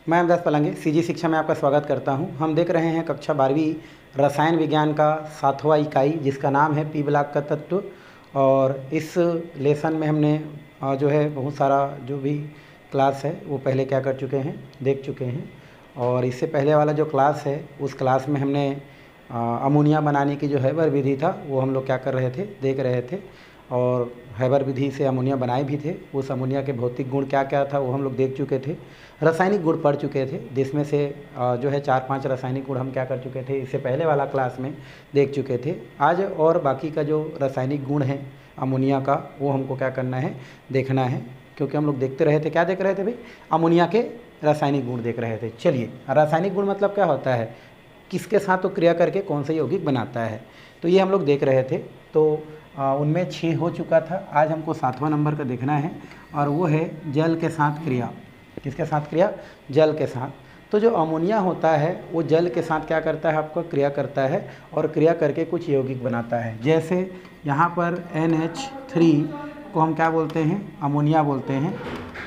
मैं अमदास पलंगे सीजी शिक्षा में आपका स्वागत करता हूं। हम देख रहे हैं कक्षा 12वीं रसायन विज्ञान का 7वां इकाई जिसका नाम है पी ब्लॉक का तत्व। और इस लेसन में हमने जो है बहुत सारा जो भी क्लास है वो पहले क्या कर चुके हैं, देख चुके हैं। और इससे पहले वाला जो क्लास है उस क्लास में हमने अमोनिया बनाने की जो हैबर विधि था वो हम लोग क्या कर रहे थे, देख रहे थे। और हैबर विधि से अमोनिया बनाए भी थे। उस अमोनिया के भौतिक गुण क्या क्या था वो हम लोग देख चुके थे। रासायनिक गुण पढ़ चुके थे, जिसमें से जो है 4-5 रासायनिक गुण हम क्या कर चुके थे, इससे पहले वाला क्लास में देख चुके थे। आज और बाकी का जो रासायनिक गुण है अमोनिया का वो हमको क्या करना है, देखना है। क्योंकि हम लोग देखते रहे थे, क्या देख रहे थे भाई, अमोनिया के रासायनिक गुण देख रहे थे। चलिए, रासायनिक गुण मतलब क्या होता है, किसके साथ वो क्रिया करके कौन सा यौगिक बनाता है, तो ये हम लोग देख रहे थे। तो उनमें 6 हो चुका था। आज हमको 7वां नंबर का देखना है और वो है जल के साथ क्रिया। किसके साथ क्रिया? जल के साथ। तो जो अमोनिया होता है वो जल के साथ क्या करता है, आपको क्रिया करता है और क्रिया करके कुछ यौगिक बनाता है। जैसे यहाँ पर NH3 को हम क्या बोलते हैं, अमोनिया बोलते हैं।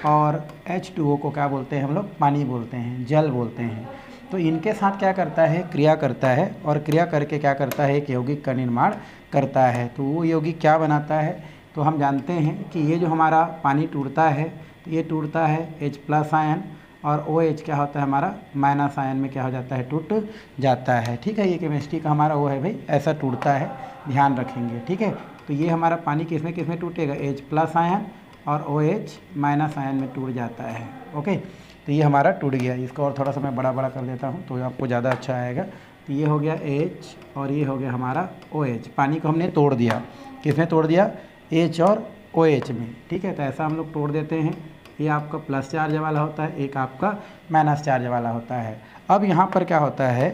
और H2O को क्या बोलते हैं हम लोग, पानी बोलते हैं, जल बोलते हैं। तो इनके साथ क्या करता है, क्रिया करता है और क्रिया करके क्या करता है, एक यौगिक का निर्माण करता है। तो वो यौगिक क्या बनाता है, तो हम जानते हैं कि ये जो हमारा पानी टूटता है तो ये टूटता है H+ आयन और OH क्या होता है हमारा, माइनस आयन में क्या हो जाता है, टूट जाता है। ठीक है, ये केमिस्ट्री का हमारा वो है भाई, ऐसा टूटता है, ध्यान रखेंगे। ठीक है, तो ये हमारा पानी किस में टूटेगा, H+ आयन और OH माइनस आयन में टूट जाता है। ओके, तो ये हमारा टूट गया। इसको और थोड़ा सा मैं बड़ा कर देता हूँ तो आपको ज़्यादा अच्छा आएगा। तो ये हो गया H और ये हो गया हमारा OH। पानी को हमने तोड़ दिया, किसमें तोड़ दिया, H और OH में। ठीक है, तो ऐसा हम लोग तोड़ देते हैं। ये आपका प्लस चार्ज वाला होता है, एक आपका माइनस चार्ज वाला होता है। अब यहाँ पर क्या होता है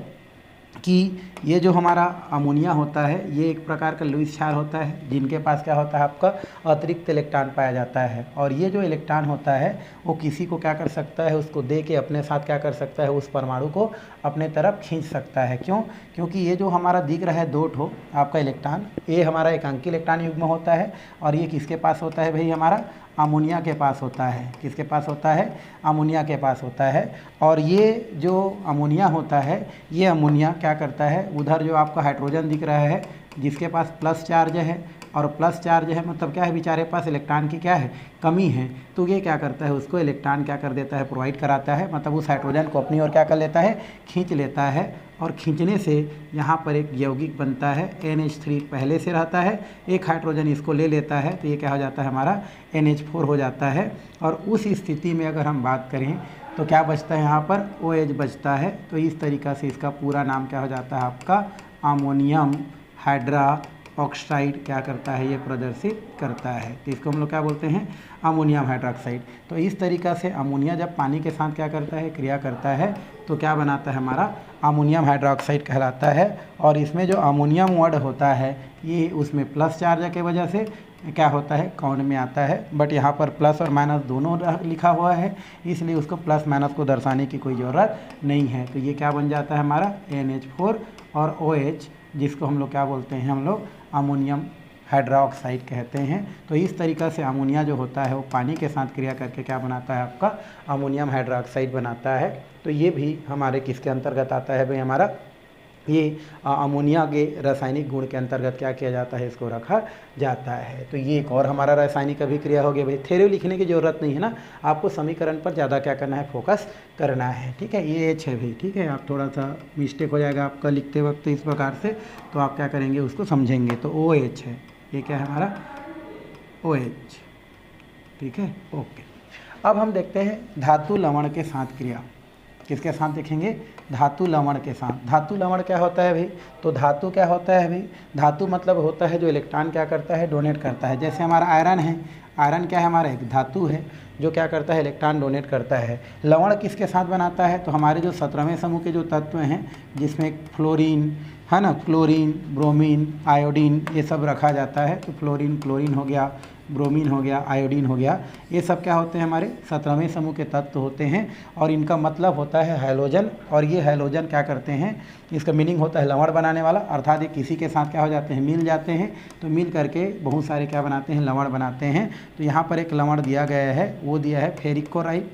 कि ये जो हमारा अमोनिया होता है ये एक प्रकार का लुईस क्षार होता है, जिनके पास क्या होता है, आपका अतिरिक्त इलेक्ट्रॉन पाया जाता है। और ये जो इलेक्ट्रॉन होता है वो किसी को क्या कर सकता है, उसको दे के अपने साथ क्या कर सकता है, उस परमाणु को अपने तरफ खींच सकता है। क्यों? क्योंकि ये जो हमारा दिख रहा है 2 ठो आपका इलेक्ट्रॉन, ये हमारा एकांकी इलेक्ट्रॉन युग्म होता है। और ये किसके पास होता है भाई, हमारा अमोनिया के पास होता है। किसके पास होता है, अमोनिया के पास होता है। और ये जो अमोनिया होता है, ये अमोनिया क्या करता है, उधर जो आपका हाइड्रोजन दिख रहा है जिसके पास प्लस चार्ज है, और प्लस चार्ज है मतलब क्या है, बेचारे पास इलेक्ट्रॉन की क्या है, कमी है। तो ये क्या करता है, उसको इलेक्ट्रॉन क्या कर देता है, प्रोवाइड कराता है। मतलब उस हाइड्रोजन को अपनी ओर क्या कर लेता है, खींच लेता है। और खींचने से यहाँ पर एक यौगिक बनता है, NH3 पहले से रहता है, एक हाइड्रोजन इसको ले लेता है तो ये क्या हो जाता है, हमारा NH4 हो जाता है। और उस स्थिति में अगर हम बात करें तो क्या बचता है, यहाँ पर OH बचता है। तो इस तरीक़ा से इसका पूरा नाम क्या हो जाता है, आपका अमोनियम हाइड्रा ऑक्साइड क्या करता है, ये प्रदर्शित करता है। तो इसको हम लोग क्या बोलते हैं, अमोनियम हाइड्रोक्साइड। तो इस तरीक़ा से अमोनिया जब पानी के साथ क्या करता है, क्रिया करता है, तो क्या बनाता है, हमारा अमोनियम हाइड्रोक्साइड कहलाता है। और इसमें जो अमोनियम वर्ड होता है ये उसमें प्लस चार्ज की वजह से क्या होता है, काउंट में आता है। बट यहाँ पर प्लस और माइनस दोनों लिखा हुआ है, इसलिए उसको प्लस माइनस को दर्शाने की कोई ज़रूरत नहीं है। तो ये क्या बन जाता है, हमारा NH4 और OH, जिसको हम लोग क्या बोलते हैं, हम लोग अमोनियम हाइड्रोक्साइड कहते हैं। तो इस तरीक़ा से अमोनिया जो होता है वो पानी के साथ क्रिया करके क्या बनाता है, आपका अमोनियम हाइड्रोक्साइड बनाता है। तो ये भी हमारे किसके अंतर्गत आता है भाई, हमारा ये अमोनिया के रासायनिक गुण के अंतर्गत क्या किया जाता है, इसको रखा जाता है। तो ये एक और हमारा रासायनिक अभिक्रिया हो गया भाई। थ्योरी लिखने की ज़रूरत नहीं है ना, आपको समीकरण पर ज़्यादा क्या करना है, फोकस करना है। ठीक है, ये H है भाई। ठीक है, आप थोड़ा सा मिस्टेक हो जाएगा आपका लिखते वक्त इस प्रकार से, तो आप क्या करेंगे, उसको समझेंगे। तो OH है, ये क्या है हमारा OH। ठीक है, ओके। अब हम देखते हैं धातु लवण के साथ क्रिया। किसके साथ देखेंगे, धातु लवण के साथ। धातु लवण क्या होता है भाई, तो धातु क्या होता है भाई, धातु मतलब होता है जो इलेक्ट्रॉन क्या करता है, डोनेट करता है। जैसे हमारा आयरन है, आयरन क्या है, हमारा एक धातु है जो क्या करता है, इलेक्ट्रॉन डोनेट करता है। लवण किसके साथ बनाता है, तो हमारे जो 17वें समूह के जो तत्व हैं जिसमें फ्लोरीन है ना, क्लोरीन, ब्रोमीन, आयोडीन, ये सब रखा जाता है। तो फ्लोरीन, क्लोरीन हो गया, ब्रोमीन हो गया, आयोडीन हो गया, ये सब क्या होते हैं, हमारे 17वें समूह के तत्व होते हैं। और इनका मतलब होता है हैलोजन। और ये हैलोजन क्या करते हैं, इसका मीनिंग होता है लवण बनाने वाला, अर्थात ये किसी के साथ क्या हो जाते हैं, मिल जाते हैं। तो मिल करके बहुत सारे क्या बनाते हैं, लवण बनाते हैं। तो यहाँ पर एक लवण दिया गया है, वो दिया है फेरिक क्लोराइड।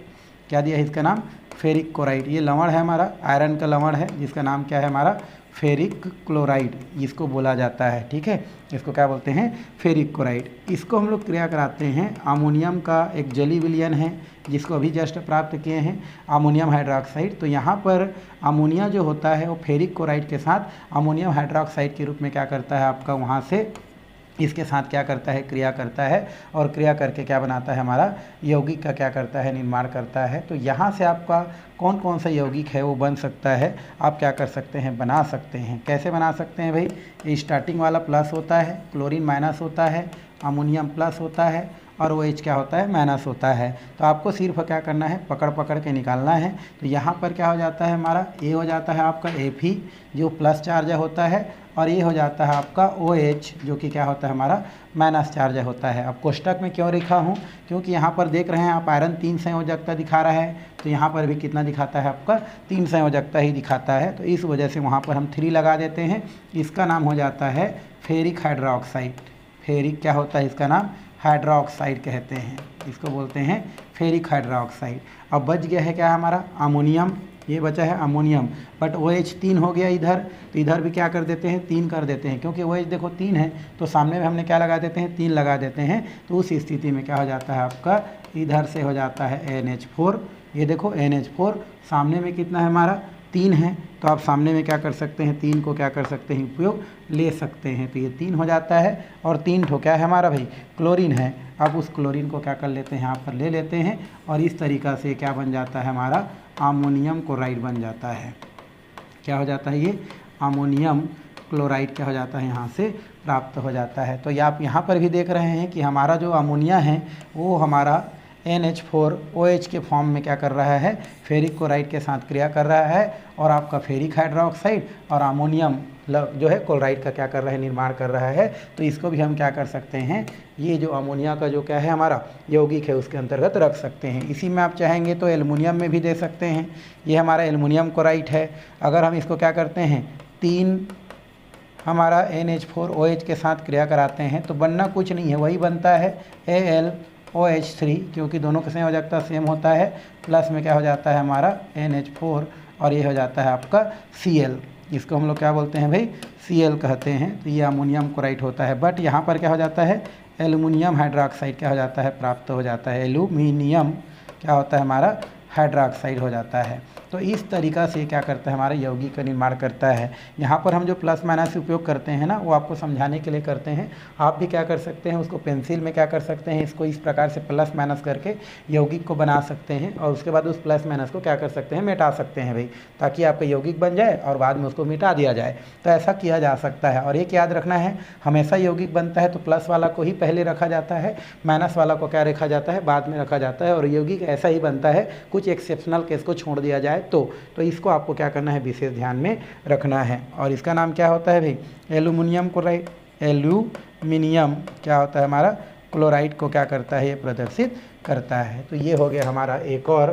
क्या दिया है इसका नाम, फेरिक क्लोराइड, ये लवण है हमारा, आयरन का लवण है जिसका नाम क्या है हमारा फेरिक क्लोराइड, इसको बोला जाता है। ठीक है, इसको क्या बोलते हैं फेरिक क्लोराइड। इसको हम लोग क्रिया कराते हैं अमोनियम का एक जली विलयन है जिसको अभी जस्ट प्राप्त किए हैं, अमोनियम हाइड्रोक्साइड। तो यहाँ पर अमोनिया जो होता है वो फेरिक क्लोराइड के साथ अमोनियम हाइड्रोक्साइड के रूप में क्या करता है आपका वहाँ से इसके साथ क्या करता है क्रिया करता है, और क्रिया करके क्या बनाता है हमारा यौगिक का क्या करता है निर्माण करता है। तो यहाँ से आपका कौन कौन सा यौगिक है वो बन सकता है, आप क्या कर सकते हैं बना सकते हैं। कैसे बना सकते हैं भाई, ये स्टार्टिंग वाला प्लस होता है, क्लोरीन माइनस होता है, अमोनियम प्लस होता है और वो OH क्या होता है माइनस होता है। तो आपको सिर्फ क्या करना है पकड़ पकड़ के निकालना है। तो यहाँ पर क्या हो जाता है हमारा ये हो जाता है आपका Fe जो प्लस चार्ज होता है, और ये हो जाता है आपका OH जो कि क्या होता है हमारा माइनस चार्ज होता है। अब कोष्टक में क्यों लिखा हूँ, क्योंकि यहाँ पर देख रहे हैं आप आयरन 3 संयोजकता दिखा रहा है, तो यहाँ पर भी कितना दिखाता है आपका 3 संयोजकता ही दिखाता है। तो इस वजह से वहाँ पर हम 3 लगा देते हैं। इसका नाम हो जाता है फेरिक हाइड्रोक्साइड। फेरिक क्या होता है इसका नाम हाइड्रोक्साइड कहते हैं, इसको बोलते हैं फेरिक हाइड्रोक्साइड। अब बच गया है क्या हमारा अमोनियम, ये बचा है अमोनियम, बट OH 3 हो गया इधर, तो इधर भी क्या कर देते हैं 3 कर देते हैं, क्योंकि OH देखो 3 है तो सामने में हमने क्या लगा देते हैं 3 लगा देते हैं। तो उस स्थिति में क्या हो जाता है आपका इधर से हो जाता है NH4, ये देखो NH4 सामने में कितना है हमारा 3 है, तो आप सामने में क्या कर सकते हैं 3 को क्या कर सकते हैं उपयोग ले सकते हैं। तो ये 3 हो जाता है, और 3 ठो क्या है हमारा भाई क्लोरीन है। अब उस क्लोरीन को क्या कर लेते हैं यहाँ पर ले लेते हैं, और इस तरीक़ा से क्या बन जाता है हमारा अमोनियम क्लोराइड बन जाता है। क्या हो जाता है ये अमोनियम क्लोराइड क्या हो जाता है यहाँ से प्राप्त हो जाता है। तो ये आप यहाँ पर भी देख रहे हैं कि हमारा जो अमोनिया है वो हमारा NH4 OH के फॉर्म में क्या कर रहा है फेरिक क्लोराइड के साथ क्रिया कर रहा है, और आपका फेरिक हाइड्रोक्साइड और अमोनियम जो है क्लोराइड का क्या कर रहा है निर्माण कर रहा है। तो इसको भी हम क्या कर सकते हैं, ये जो अमोनिया का जो क्या है हमारा यौगिक है उसके अंतर्गत रख सकते हैं। इसी में आप चाहेंगे तो एल्युमिनियम में भी दे सकते हैं, ये हमारा एल्युमिनियम क्लोराइड है। अगर हम इसको क्या करते हैं 3 हमारा NH4 OH के साथ क्रिया कराते हैं तो बनना कुछ नहीं है, वही बनता है AlOH3, क्योंकि दोनों का संयोजकता सेम होता है। प्लस में क्या हो जाता है हमारा NH4, और ये हो जाता है आपका Cl, इसको हम लोग क्या बोलते हैं भाई Cl कहते हैं। तो ये अमोनियम क्लोराइड होता है, बट यहाँ पर क्या हो जाता है एल्युमिनियम हाइड्रोक्साइड क्या हो जाता है प्राप्त हो जाता है, एल्यूमिनियम क्या होता है हमारा हाइड्रोक्साइड हो जाता है। तो इस तरीक़ा से क्या करता है हमारे यौगिक का निर्माण करता है। यहाँ पर हम जो प्लस माइनस उपयोग करते हैं ना वो आपको समझाने के लिए करते हैं। आप भी क्या कर सकते हैं उसको पेंसिल में क्या कर सकते हैं, इसको इस प्रकार से प्लस माइनस करके यौगिक को बना सकते हैं, और उसके बाद उस प्लस माइनस को क्या कर सकते हैं मिटा सकते हैं भाई, ताकि आपका यौगिक बन जाए और बाद में उसको मिटा दिया जाए। तो ऐसा किया जा सकता है। और एक याद रखना है हमेशा यौगिक बनता है तो प्लस वाला को ही पहले रखा जाता है, माइनस वाला को क्या रखा जाता है बाद में रखा जाता है। और यौगिक ऐसा ही बनता है, कुछ एक्सेप्शनल केस को छोड़ दिया जाए तो इसको आपको क्या करना है विशेष ध्यान में रखना है। और इसका नाम क्या होता है भाई एल्युमिनियम क्लोराइड। एल्यूमिनियम क्या होता है हमारा क्लोराइड को क्या करता है ये प्रदर्शित करता है। तो ये हो गया हमारा एक और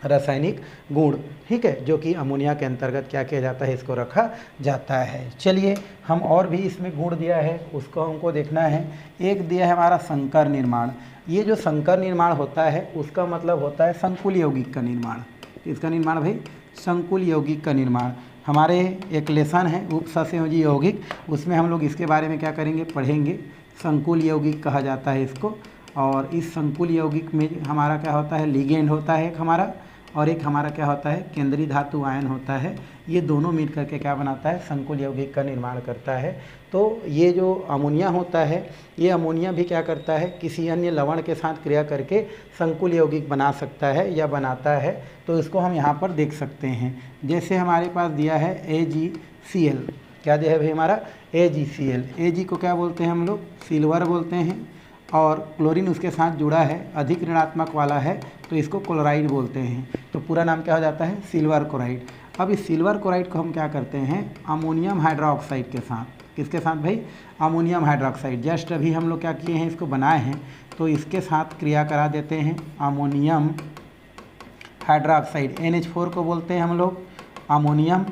रासायनिक गुण, ठीक है, जो कि अमोनिया के अंतर्गत क्या किया जाता है इसको रखा जाता है। चलिए हम और भी इसमें गुण दिया है उसको हमको देखना है। एक दिया है हमारा संकर निर्माण। ये जो संकर निर्माण होता है उसका मतलब होता है संकुल यौगिक का निर्माण। इसका निर्माण भाई संकुल यौगिक का निर्माण। हमारे एक लेसन है उपसंयोजी यौगिक, उसमें हम लोग इसके बारे में क्या करेंगे पढ़ेंगे। संकुल यौगिक कहा जाता है इसको। और इस संकुल यौगिक में हमारा क्या होता है लिगेंड होता है एक हमारा, और एक हमारा क्या होता है केंद्रीय धातु आयन होता है। ये दोनों मिल करके क्या बनाता है संकुल यौगिक का निर्माण करता है। तो ये जो अमोनिया होता है ये अमोनिया भी क्या करता है किसी अन्य लवण के साथ क्रिया करके संकुल यौगिक बना सकता है या बनाता है। तो इसको हम यहाँ पर देख सकते हैं। जैसे हमारे पास दिया है AgCl, क्या दिया है भाई हमारा AgCl। Ag को क्या बोलते हैं हम लोग सिल्वर बोलते हैं, और क्लोरीन उसके साथ जुड़ा है अधिक ऋणात्मक वाला है तो इसको क्लोराइड बोलते हैं। तो पूरा नाम क्या हो जाता है सिल्वर क्लोराइड। अब इस सिल्वर क्लोराइड को हम क्या करते हैं अमोनियम हाइड्रोक्साइड के साथ, किसके साथ भाई अमोनियम हाइड्रोक्साइड। जस्ट अभी हम लोग क्या किए हैं इसको बनाए हैं तो इसके साथ क्रिया करा देते हैं अमोनियम हाइड्रोक्साइड। NH4 को बोलते हैं हम लोग अमोनियम,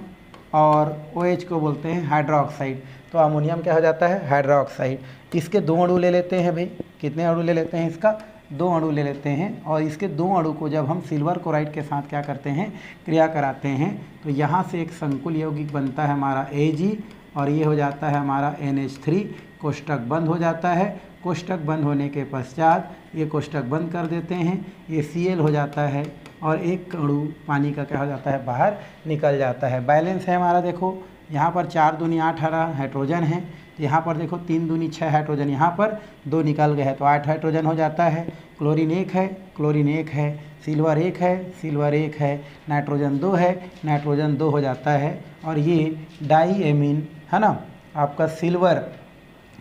और OH को बोलते हैं हाइड्रोक्साइड। तो अमोनियम क्या हो जाता है हाइड्रोक्साइड। इसके 2 अणु ले लेते हैं भाई, कितने अणु ले लेते हैं इसका 2 अणु ले लेते हैं और इसके 2 अणु को जब हम सिल्वर क्लोराइड के साथ क्या करते हैं, क्रिया कराते हैं, तो यहाँ से एक संकुल यौगिक बनता है हमारा Ag और ये हो जाता है हमारा NH3। कोष्टक बंद हो जाता है। कोष्टक बंद होने के पश्चात ये कोष्टक बंद कर देते हैं, ये Cl हो जाता है और एक अणु पानी का क्या हो जाता है, बाहर निकल जाता है। बैलेंस है हमारा, देखो यहाँ पर 4 दूनी 8 हाइड्रोजन है, तो यहाँ पर देखो 3 दूनी 6 हाइड्रोजन, यहाँ पर 2 निकल गए हैं तो 8 हाइड्रोजन हो जाता है। क्लोरीन 1 है, क्लोरीन 1 है, सिल्वर 1 है, सिल्वर 1 है, नाइट्रोजन 2 है, नाइट्रोजन 2 हो जाता है। और ये डाई एमीन है ना, आपका सिल्वर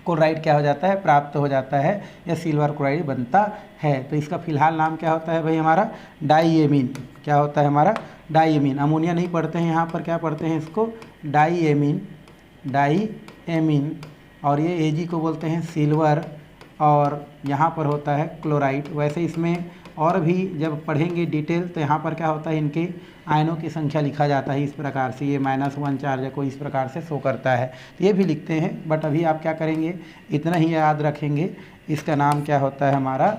क्लोराइड क्या हो जाता है, प्राप्त हो जाता है, या सिल्वर क्लोराइड बनता है। तो इसका फिलहाल नाम क्या होता है भाई, हमारा डाईएमीन। क्या होता है हमारा, डाईएमीन। अमोनिया नहीं पढ़ते हैं, यहाँ पर क्या पढ़ते हैं इसको, डाईएमीन, डाईएमीन। और ये Ag को बोलते हैं सिल्वर और यहाँ पर होता है क्लोराइड। वैसे इसमें और भी जब पढ़ेंगे डिटेल तो यहाँ पर क्या होता है, इनके आयनों की संख्या लिखा जाता है इस प्रकार से, ये -1 चार्ज को इस प्रकार से शो करता है, तो ये भी लिखते हैं। बट अभी आप क्या करेंगे, इतना ही याद रखेंगे, इसका नाम क्या होता है हमारा,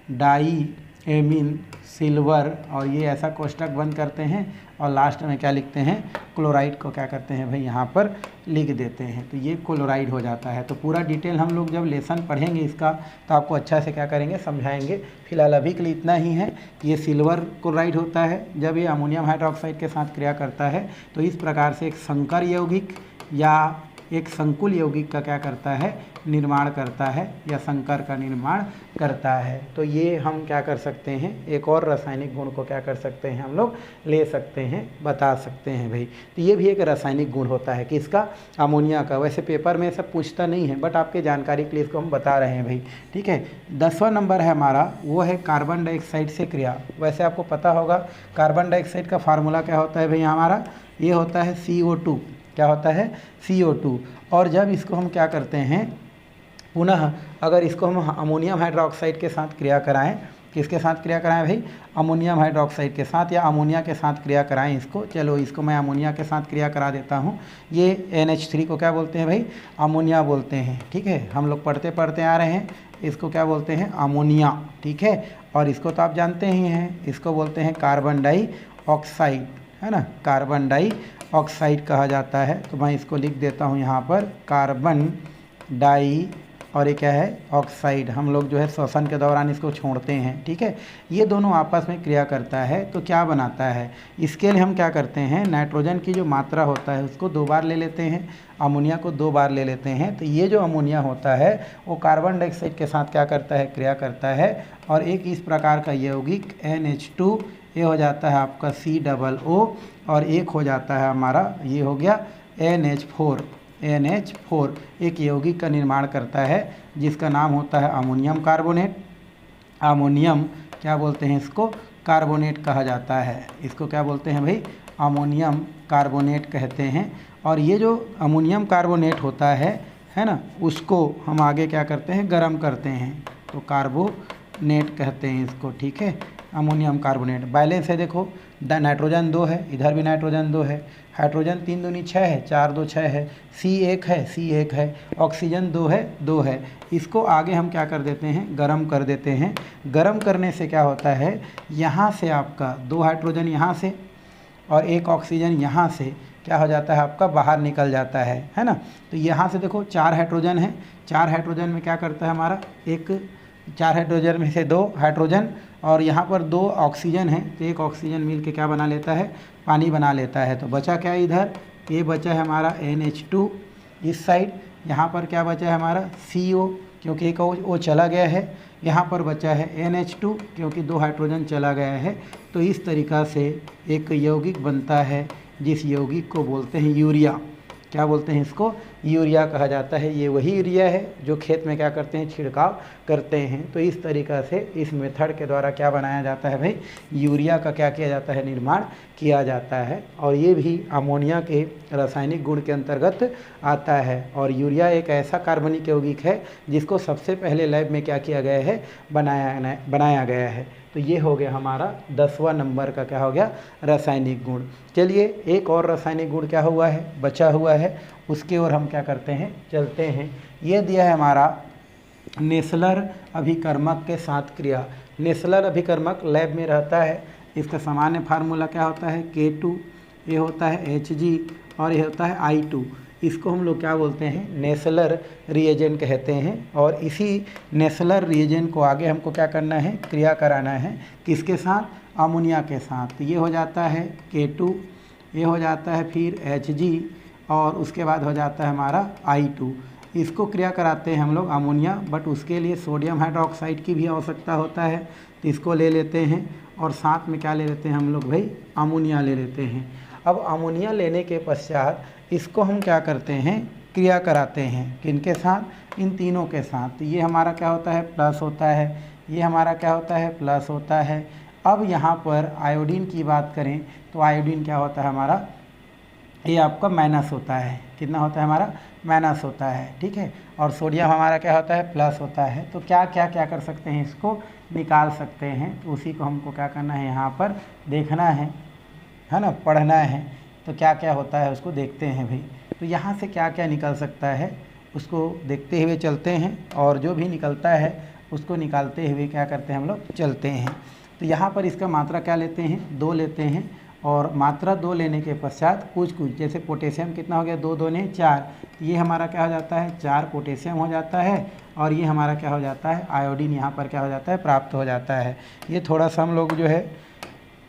डाई एमीन सिल्वर। और ये ऐसा कोष्टक बंद करते हैं और लास्ट में क्या लिखते हैं, क्लोराइड को क्या करते हैं भाई, यहाँ पर लिख देते हैं, तो ये क्लोराइड हो जाता है। तो पूरा डिटेल हम लोग जब लेसन पढ़ेंगे इसका तो आपको अच्छा से क्या करेंगे, समझाएंगे। फिलहाल अभी के लिए इतना ही है। ये सिल्वर क्लोराइड होता है, जब ये अमोनियम हाइड्रोक्साइड के साथ क्रिया करता है तो इस प्रकार से एक संकर यौगिक या एक संकुल यौगिक का क्या करता है, निर्माण करता है, या संकर का निर्माण करता है। तो ये हम क्या कर सकते हैं, एक और रासायनिक गुण को क्या कर सकते हैं, हम लोग ले सकते हैं, बता सकते हैं भाई। तो ये भी एक रासायनिक गुण होता है किसका, अमोनिया का। वैसे पेपर में सब पूछता नहीं है, बट आपके जानकारी के लिए इसको हम बता रहे हैं भाई, ठीक है। 10वां नंबर है हमारा, वो है कार्बन डाइऑक्साइड से क्रिया। वैसे आपको पता होगा कार्बन डाइऑक्साइड का फार्मूला क्या होता है भाई हमारा, ये होता है CO2। क्या होता है, CO2। और जब इसको हम क्या करते हैं, पुनः अगर इसको हम अमोनियम हाइड्रोक्साइड के साथ क्रिया कराएं, किसके साथ क्रिया कराएं भाई, अमोनियम हाइड्रोक्साइड के साथ या अमोनिया के साथ क्रिया कराएं इसको। चलो इसको मैं अमोनिया के साथ क्रिया करा देता हूं। ये NH3 को क्या बोलते हैं भाई, अमोनिया बोलते हैं, ठीक है। हम लोग पढ़ते पढ़ते आ रहे हैं, इसको क्या बोलते हैं, अमोनिया, ठीक है। और इसको तो आप जानते ही हैं, इसको बोलते हैं कार्बन डाइऑक्साइड, है ना, कार्बन डाइऑक्साइड कहा जाता है। तो मैं इसको लिख देता हूँ यहाँ पर, कार्बन डाई और ये क्या है, ऑक्साइड। हम लोग जो है श्वसन के दौरान इसको छोड़ते हैं, ठीक है। ये दोनों आपस में क्रिया करता है तो क्या बनाता है, इसके लिए हम क्या करते हैं, नाइट्रोजन की जो मात्रा होता है उसको 2 बार ले लेते हैं, अमोनिया को 2 बार ले लेते हैं। तो ये जो अमोनिया होता है वो कार्बन डाइऑक्साइड के साथ क्या करता है, क्रिया करता है। और एक इस प्रकार का यौगिक NH2, ये हो जाता है आपका COO, और एक हो जाता है हमारा, ये हो गया NH4। एक यौगिक का निर्माण करता है जिसका नाम होता है अमोनियम कार्बोनेट। अमोनियम क्या बोलते हैं इसको, कार्बोनेट कहा जाता है। इसको क्या बोलते हैं भाई, अमोनियम कार्बोनेट कहते हैं। और ये जो अमोनियम कार्बोनेट होता है ना, उसको हम आगे क्या करते हैं, गर्म करते हैं, तो कार्बोनेट कहते हैं इसको, ठीक है, अमोनियम कार्बोनेट। बैलेंस है, देखो नाइट्रोजन 2 है, इधर भी नाइट्रोजन 2 है, हाइड्रोजन 3 दूनी 6 है, 4 2 6 है, C1 है, ऑक्सीजन 2 है। इसको आगे हम क्या कर देते हैं, गरम कर देते हैं। गरम करने से क्या होता है, यहाँ से आपका 2 हाइड्रोजन यहाँ से और 1 ऑक्सीजन यहाँ से क्या हो जाता है, आपका बाहर निकल जाता है ना। तो यहाँ से देखो 4 हाइड्रोजन है, 4 हाइड्रोजन में क्या करता है हमारा, 4 हाइड्रोजन में से 2 हाइड्रोजन और यहाँ पर 2 ऑक्सीजन है, तो 1 ऑक्सीजन मिल के क्या बना लेता है, पानी बना लेता है। तो बचा क्या इधर, ये बचा है हमारा NH2 इस साइड, यहाँ पर क्या बचा है हमारा CO, क्योंकि एक O चला गया है, यहाँ पर बचा है NH2 क्योंकि 2 हाइड्रोजन चला गया है। तो इस तरीक़ा से एक यौगिक बनता है जिस यौगिक को बोलते हैं यूरिया। क्या बोलते हैं इसको, यूरिया कहा जाता है। ये वही यूरिया है जो खेत में क्या करते हैं, छिड़काव करते हैं। तो इस तरीक़ा से इस मेथड के द्वारा क्या बनाया जाता है भाई, यूरिया का क्या किया जाता है, निर्माण किया जाता है। और ये भी अमोनिया के रासायनिक गुण के अंतर्गत आता है। और यूरिया एक ऐसा कार्बनिक यौगिक है जिसको सबसे पहले लैब में क्या किया गया है, बनाया गया है। तो ये हो गया हमारा 10वां नंबर का क्या हो गया, रासायनिक गुण। चलिए एक और रासायनिक गुण क्या हुआ है, बचा हुआ है, उसके ओर हम क्या करते हैं, चलते हैं। ये दिया है हमारा नेसलर अभिकर्मक के साथ क्रिया। नेसलर अभिकर्मक लैब में रहता है, इसका सामान्य फार्मूला क्या होता है K2, ये होता है Hg और ये होता है I2। इसको हम लोग क्या बोलते हैं, नेसलर रिएजेंट कहते हैं। और इसी नेसलर रिएजेंट को आगे हमको क्या करना है, क्रिया कराना है, किसके साथ, अमोनिया के साथ। ये हो जाता है K2, ये हो जाता है फिर Hg और उसके बाद हो जाता है हमारा I2। इसको क्रिया कराते हैं हम लोग अमोनिया, बट उसके लिए सोडियम हाइड्रोक्साइड की भी आवश्यकता होता है, तो इसको ले लेते हैं और साथ में क्या ले लेते हैं हम लोग भाई, अमोनिया ले लेते हैं। अब अमोनिया लेने के पश्चात इसको हम क्या करते हैं, क्रिया कराते हैं, किनके साथ, इन तीनों के साथ। ये हमारा क्या होता है, प्लस होता है, ये हमारा क्या होता है, प्लस होता है। अब यहाँ पर आयोडीन की बात करें तो आयोडीन क्या होता है हमारा, ये आपका माइनस होता है। कितना होता है हमारा, माइनस होता है, ठीक है। और सोडियम हमारा क्या होता है, प्लस होता है। तो क्या कर सकते हैं, इसको निकाल सकते हैं। तो उसी को हमको क्या करना है, यहाँ पर देखना है ना, पढ़ना है। तो क्या क्या होता है उसको देखते हैं भाई। तो यहाँ से क्या क्या निकल सकता है उसको देखते हुए चलते हैं, और जो भी निकलता है उसको निकालते हुए क्या करते हैं हम लोग, चलते हैं। तो यहाँ पर इसका मात्रा क्या लेते हैं, 2 लेते हैं। और मात्रा 2 लेने के पश्चात कुछ जैसे पोटेशियम कितना हो गया, 2 दूने 4, ये हमारा क्या हो जाता है, 4 पोटेशियम हो जाता है। और ये हमारा क्या हो जाता है, आयोडीन यहाँ पर क्या हो जाता है, प्राप्त हो जाता है। ये थोड़ा सा हम लोग जो है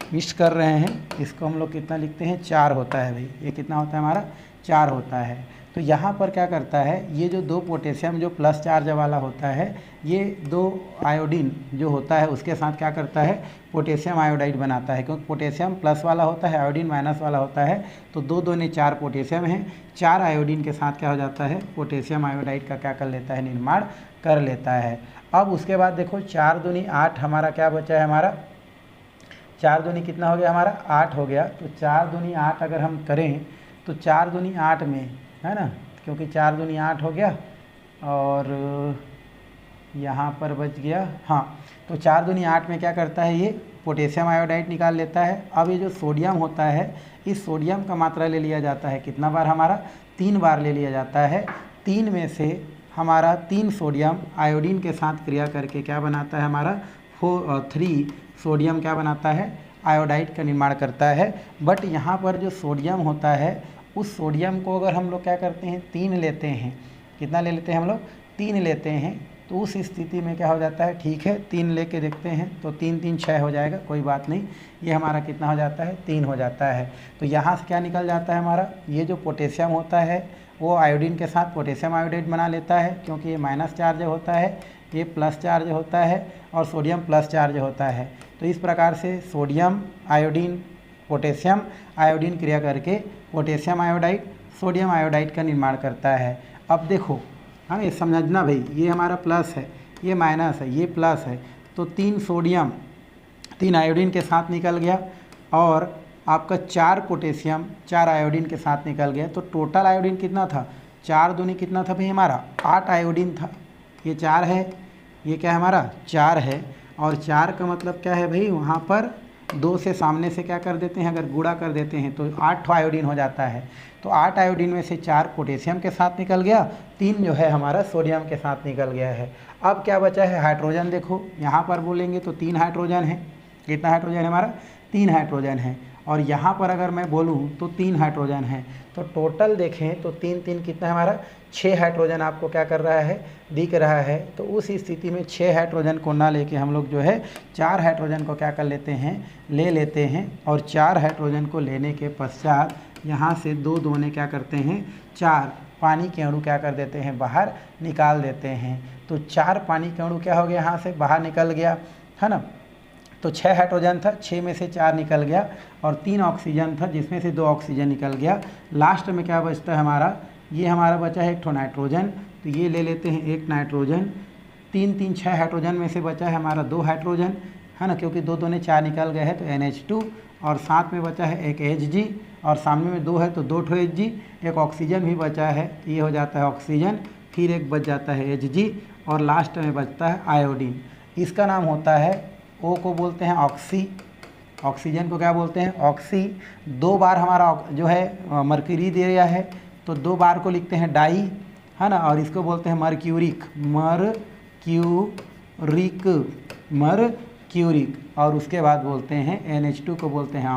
मिस कर रहे हैं, इसको हम लोग कितना लिखते हैं, 4 होता है भाई। ये कितना होता है हमारा, 4 होता है। तो यहाँ पर क्या करता है, ये जो 2 पोटेशियम जो प्लस चार्ज वाला होता है, ये 2 आयोडीन जो होता है उसके साथ क्या करता है, पोटेशियम आयोडाइड बनाता है। क्योंकि पोटेशियम प्लस वाला होता है, आयोडीन माइनस वाला होता है। तो 2 दूने 4 पोटेशियम हैं, 4 आयोडीन के साथ क्या हो जाता है, पोटेशियम आयोडाइड का क्या कर लेता है, निर्माण कर लेता है। अब उसके बाद देखो 4 दूनी 8 हमारा क्या बचा है, हमारा 4 दूनी कितना हो गया हमारा, 8 हो गया। तो 4 दूनी 8 अगर हम करें तो 4 दूनी 8 में, है ना, क्योंकि 4 दूनी 8 हो गया और यहाँ पर बच गया, हाँ। तो 4 दूनी 8 में क्या करता है, ये पोटेशियम आयोडाइड निकाल लेता है। अब ये जो सोडियम होता है, इस सोडियम का मात्रा ले लिया जाता है, कितना बार हमारा, 3 बार ले लिया जाता है। 3 में से हमारा 3 सोडियम आयोडीन के साथ क्रिया करके क्या बनाता है हमारा, 3 सोडियम क्या बनाता है, आयोडाइड का निर्माण करता है। बट यहाँ पर जो सोडियम होता है, उस सोडियम को अगर हम लोग क्या करते हैं, 3 लेते हैं, कितना ले लेते हैं हम लोग, 3 लेते हैं। तो उस स्थिति में क्या हो जाता है, ठीक है 3 लेके देखते हैं, तो 3 3 6 हो जाएगा, कोई बात नहीं। ये हमारा कितना हो जाता है, 3 हो जाता है। तो यहाँ से क्या निकल जाता है हमारा, ये जो पोटेशियम होता है वो आयोडीन के साथ पोटेशियम आयोडाइड बना लेता है, क्योंकि ये माइनस चार्ज होता है, ये प्लस चार्ज होता है और सोडियम प्लस चार्ज होता है। तो इस प्रकार से सोडियम आयोडीन पोटेशियम आयोडीन क्रिया करके पोटेशियम आयोडाइड सोडियम आयोडाइड का निर्माण करता है। अब देखो, हाँ ये समझना भाई, ये हमारा प्लस है, ये माइनस है, ये प्लस है। तो 3 सोडियम 3 आयोडीन के साथ निकल गया और आपका 4 पोटेशियम 4 आयोडीन के साथ निकल गया। तो टोटल आयोडीन कितना था, 4 दूनी कितना था भाई हमारा, 8 आयोडीन था। ये 4 है, ये क्या है हमारा, 4 है। और 4 का मतलब क्या है भाई, वहाँ पर 2 से सामने से क्या कर देते हैं, अगर गुणा कर देते हैं तो 8 आयोडीन हो जाता है। तो 8 आयोडीन में से 4 पोटेशियम के साथ निकल गया, 3 जो है हमारा सोडियम के साथ निकल गया है। अब क्या बचा है, हाइड्रोजन। देखो यहाँ पर बोलेंगे तो 3 हाइड्रोजन है। कितना हाइड्रोजन है हमारा, 3 हाइड्रोजन है। और यहाँ पर अगर मैं बोलूँ तो 3 हाइड्रोजन है। तो टोटल देखें तो 3 3 कितना है हमारा, 6 हाइड्रोजन आपको क्या कर रहा है, दिख रहा है। तो उस स्थिति में 6 हाइड्रोजन को ना लेके हम लोग जो है 4 हाइड्रोजन को क्या कर लेते हैं, ले लेते हैं। और 4 हाइड्रोजन को लेने के पश्चात यहाँ से 2 दूने क्या करते हैं, 4 पानी के अणु क्या कर देते हैं, बाहर निकाल देते हैं। तो 4 पानी के अणु क्या हो गया, यहाँ से बाहर निकल गया, है ना। तो 6 हाइड्रोजन था, 6 में से 4 निकल गया और 3 ऑक्सीजन था, जिसमें से 2 ऑक्सीजन निकल गया। लास्ट में क्या बचता है हमारा, ये हमारा बचा है 1 ठो नाइट्रोजन। तो ये ले लेते हैं 1 नाइट्रोजन। 3 3 6 हाइड्रोजन में से बचा है हमारा 2 हाइड्रोजन, है ना, क्योंकि 2 दूने 4 निकल गए हैं तो NH2। और साथ में बचा है 1 Hg और सामने में 2 है तो 2 ठो Hg। 1 ऑक्सीजन भी बचा है, ये हो जाता है ऑक्सीजन। फिर 1 बच जाता है Hg और लास्ट में बचता है आयोडीन। इसका नाम होता है, O को बोलते हैं ऑक्सी, ऑक्सीजन को क्या बोलते हैं, ऑक्सी। 2 बार हमारा जो है मर्क्यूरी दे रहा है, तो 2 बार को लिखते हैं डाई, है ना। और इसको बोलते हैं मर्क्यूरिक, मर्क्यूरिक, मर्क्यूरिक, और उसके बाद बोलते हैं NH2 को बोलते हैं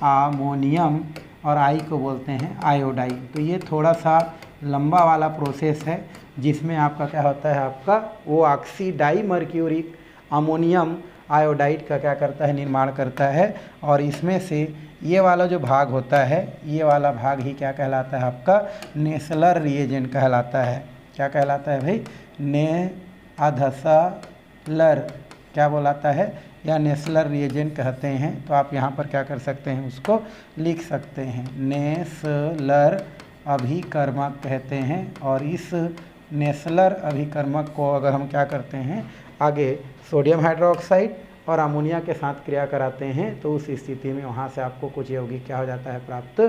अमोनियम, और आई को बोलते हैं आयोडाइन। तो ये थोड़ा सा लंबा वाला प्रोसेस है जिसमें आपका क्या होता है, आपका वो ऑक्सीडाई मर्क्यूरिक अमोनियम आयोडाइड का क्या करता है, निर्माण करता है। और इसमें से ये वाला जो भाग होता है, ये वाला भाग ही क्या कहलाता है, आपका नेस्लर रिएजेंट कहलाता है। क्या कहलाता है भाई, नेस्लर, क्या बोलाता है, या नेस्लर रिएजेंट कहते हैं। तो आप यहाँ पर क्या कर सकते हैं, उसको लिख सकते हैं, नेस्लर अभिकर्मक कहते हैं। और इस नेस्लर अभिकर्मक को अगर हम क्या करते हैं, आगे सोडियम हाइड्रोक्साइड और अमोनिया के साथ क्रिया कराते हैं, तो उस स्थिति में वहाँ से आपको कुछ यौगिक क्या हो जाता है, प्राप्त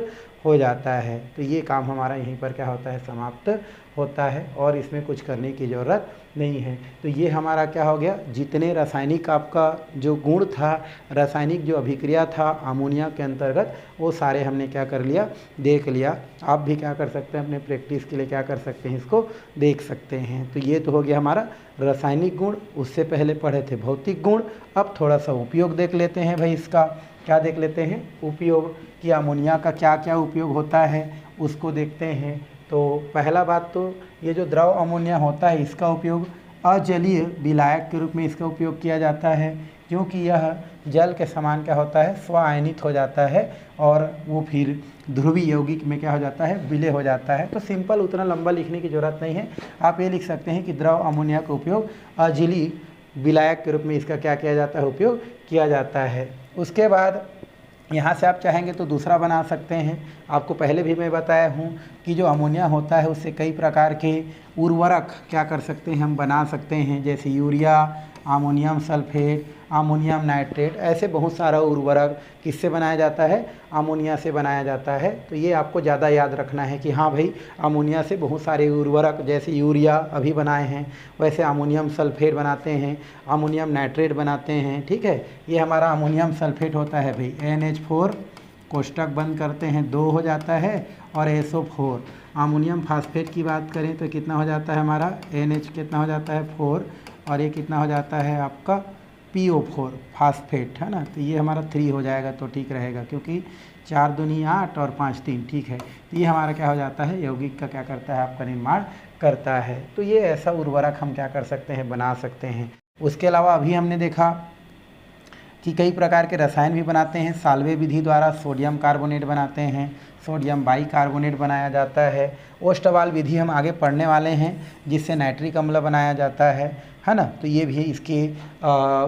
हो जाता है। तो ये काम हमारा यहीं पर क्या होता है, समाप्त होता है, और इसमें कुछ करने की ज़रूरत नहीं है। तो ये हमारा क्या हो गया, जितने रासायनिक आपका जो गुण था, रासायनिक जो अभिक्रिया था अमोनिया के अंतर्गत, वो सारे हमने क्या कर लिया, देख लिया। आप भी क्या कर सकते हैं, अपने प्रैक्टिस के लिए क्या कर सकते हैं, इसको देख सकते हैं। तो ये तो हो गया हमारा रासायनिक गुण। उससे पहले पढ़े थे भौतिक गुण। अब थोड़ा सा उपयोग देख लेते हैं भाई, इसका क्या देख लेते हैं, उपयोग कि अमोनिया का क्या क्या उपयोग होता है उसको देखते हैं। तो पहला बात तो ये जो द्रव अमोनिया होता है, इसका उपयोग अजलीय विलायक के रूप में इसका उपयोग किया जाता है, क्योंकि यह जल के समान क्या होता है, स्वायनित हो जाता है, और वो फिर ध्रुवीय यौगिक में क्या हो जाता है, विलय हो जाता है। तो सिंपल, उतना लंबा लिखने की ज़रूरत नहीं है। आप ये लिख सकते हैं कि द्रव अमोनिया का उपयोग अजलीय विलायक के रूप में इसका क्या किया जाता है, उपयोग किया जाता है। उसके बाद यहाँ से आप चाहेंगे तो दूसरा बना सकते हैं। आपको पहले भी मैं बताया हूँ कि जो अमोनिया होता है उससे कई प्रकार के उर्वरक क्या कर सकते हैं, हम बना सकते हैं, जैसे urea, ammonium sulphate, ammonium nitrate, ऐसे बहुत सारा उर्वरक किससे बनाया जाता है, अमोनिया से बनाया जाता है। तो ये आपको ज़्यादा याद रखना है कि हाँ भाई, अमोनिया से बहुत सारे उर्वरक, जैसे यूरिया अभी बनाए हैं, वैसे अमोनियम सल्फेट बनाते हैं, अमोनियम नाइट्रेट बनाते हैं। ठीक है, ये हमारा अमोनियम सल्फेट होता है भाई, NH4 कोष्टक बंद करते हैं, 2 हो जाता है, और SO4। अमोनियम फास्फेट की बात करें तो कितना हो जाता है हमारा, NH कितना हो जाता है, 4, और ये कितना हो जाता है आपका PO4 फास्फेट, है ना। तो ये हमारा 3 हो जाएगा तो ठीक रहेगा, क्योंकि 4 दूनी 8 और 5 3, ठीक है। तो ये हमारा क्या हो जाता है, यौगिक का क्या करता है, आपका निर्माण करता है। तो ये ऐसा उर्वरक हम क्या कर सकते हैं, बना सकते हैं। उसके अलावा अभी हमने देखा कि कई प्रकार के रसायन भी बनाते हैं। साल्वे विधि द्वारा सोडियम कार्बोनेट बनाते हैं, सोडियम बाइकार्बोनेट बनाया जाता है। ओस्टवाल विधि हम आगे पढ़ने वाले हैं, जिससे नाइट्रिक अम्ल बनाया जाता है ना। तो ये भी इसके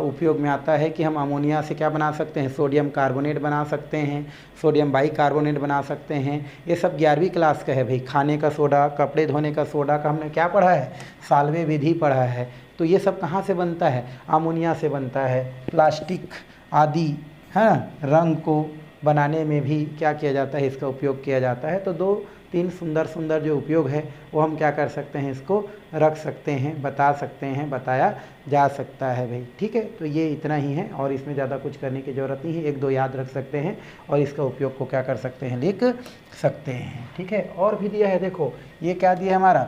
उपयोग में आता है कि हम अमोनिया से क्या बना सकते हैं, सोडियम कार्बोनेट बना सकते हैं, सोडियम बाइकार्बोनेट बना सकते हैं। ये सब 11वीं क्लास का है भाई। खाने का सोडा, कपड़े धोने का सोडा का हमने क्या पढ़ा है, साल्वे विधि पढ़ा है। तो ये सब कहाँ से बनता है, अमोनिया से बनता है। प्लास्टिक आदि, है ना, रंग को बनाने में भी क्या किया जाता है, इसका उपयोग किया जाता है। तो 2-3 सुंदर सुंदर जो उपयोग है वो हम क्या कर सकते हैं, इसको रख सकते हैं, बता सकते हैं, बताया जा सकता है भाई। ठीक है, तो ये इतना ही है, और इसमें ज़्यादा कुछ करने की ज़रूरत नहीं है। 1-2 याद रख सकते हैं, और इसका उपयोग को क्या कर सकते हैं, लिख सकते हैं। ठीक है, और भी दिया है, देखो ये क्या दिया है हमारा,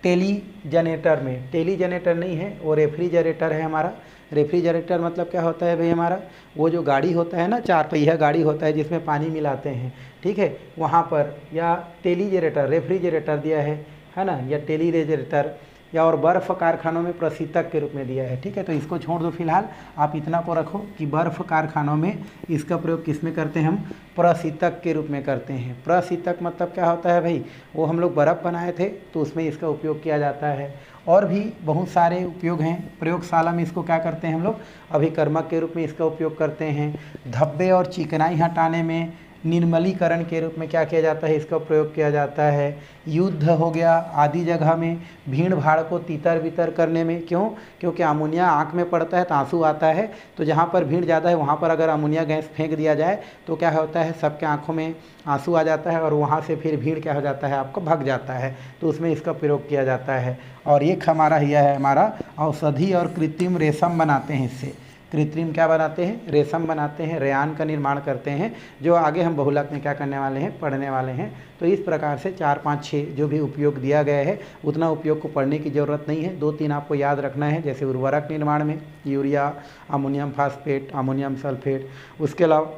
टेली जनरेटर में, टेली जनरेटर नहीं है, वो रेफ्रिजरेटर है हमारा। रेफ्रिजरेटर मतलब क्या होता है भाई, हमारा वो जो गाड़ी होता है ना, 4 पहिया गाड़ी होता है जिसमें पानी मिलाते हैं, ठीक है, वहाँ पर, या टेलीजरेटर, रेफ्रिजरेटर दिया है ना, या टेली रेजरेटर, या और बर्फ़ कारखानों में प्रशीतक के रूप में दिया है। ठीक है, तो इसको छोड़ दो फिलहाल, आप इतना को रखो कि बर्फ़ कारखानों में इसका प्रयोग किस में करते हैं, हम प्रशीतक के रूप में करते हैं। प्रशीतक मतलब क्या होता है भाई, वो हम लोग बर्फ़ बनाए थे तो उसमें इसका उपयोग किया जाता है। और भी बहुत सारे उपयोग हैं। प्रयोगशाला में इसको क्या करते हैं हम लोग, अभिकर्मक के रूप में इसका उपयोग करते हैं। धब्बे और चिकनाई हटाने में निर्मलीकरण के रूप में क्या किया जाता है, इसका प्रयोग किया जाता है। युद्ध हो गया आदि जगह में भीड़ भाड़ को तीतर बितर करने में, क्यों, क्योंकि अमोनिया आँख में पड़ता है तो आंसू आता है। तो जहाँ पर भीड़ ज़्यादा है वहाँ पर अगर अमोनिया गैस फेंक दिया जाए तो क्या होता है, सबके आँखों में आंसू आ जाता है, और वहाँ से फिर भीड़ क्या हो जाता है, आपको भग जाता है। तो उसमें इसका प्रयोग किया जाता है। और एक हमारा यह है, हमारा औषधि और कृत्रिम रेशम बनाते हैं इससे। कृत्रिम क्या बनाते हैं, रेशम बनाते हैं, रेयान का निर्माण करते हैं, जो आगे हम बहुलक में क्या करने वाले हैं, पढ़ने वाले हैं। तो इस प्रकार से 4, 5, 6 जो भी उपयोग दिया गया है उतना उपयोग को पढ़ने की ज़रूरत नहीं है। 2-3 आपको याद रखना है, जैसे उर्वरक निर्माण में urea, ammonium phosphate, ammonium sulphate. उसके अलावा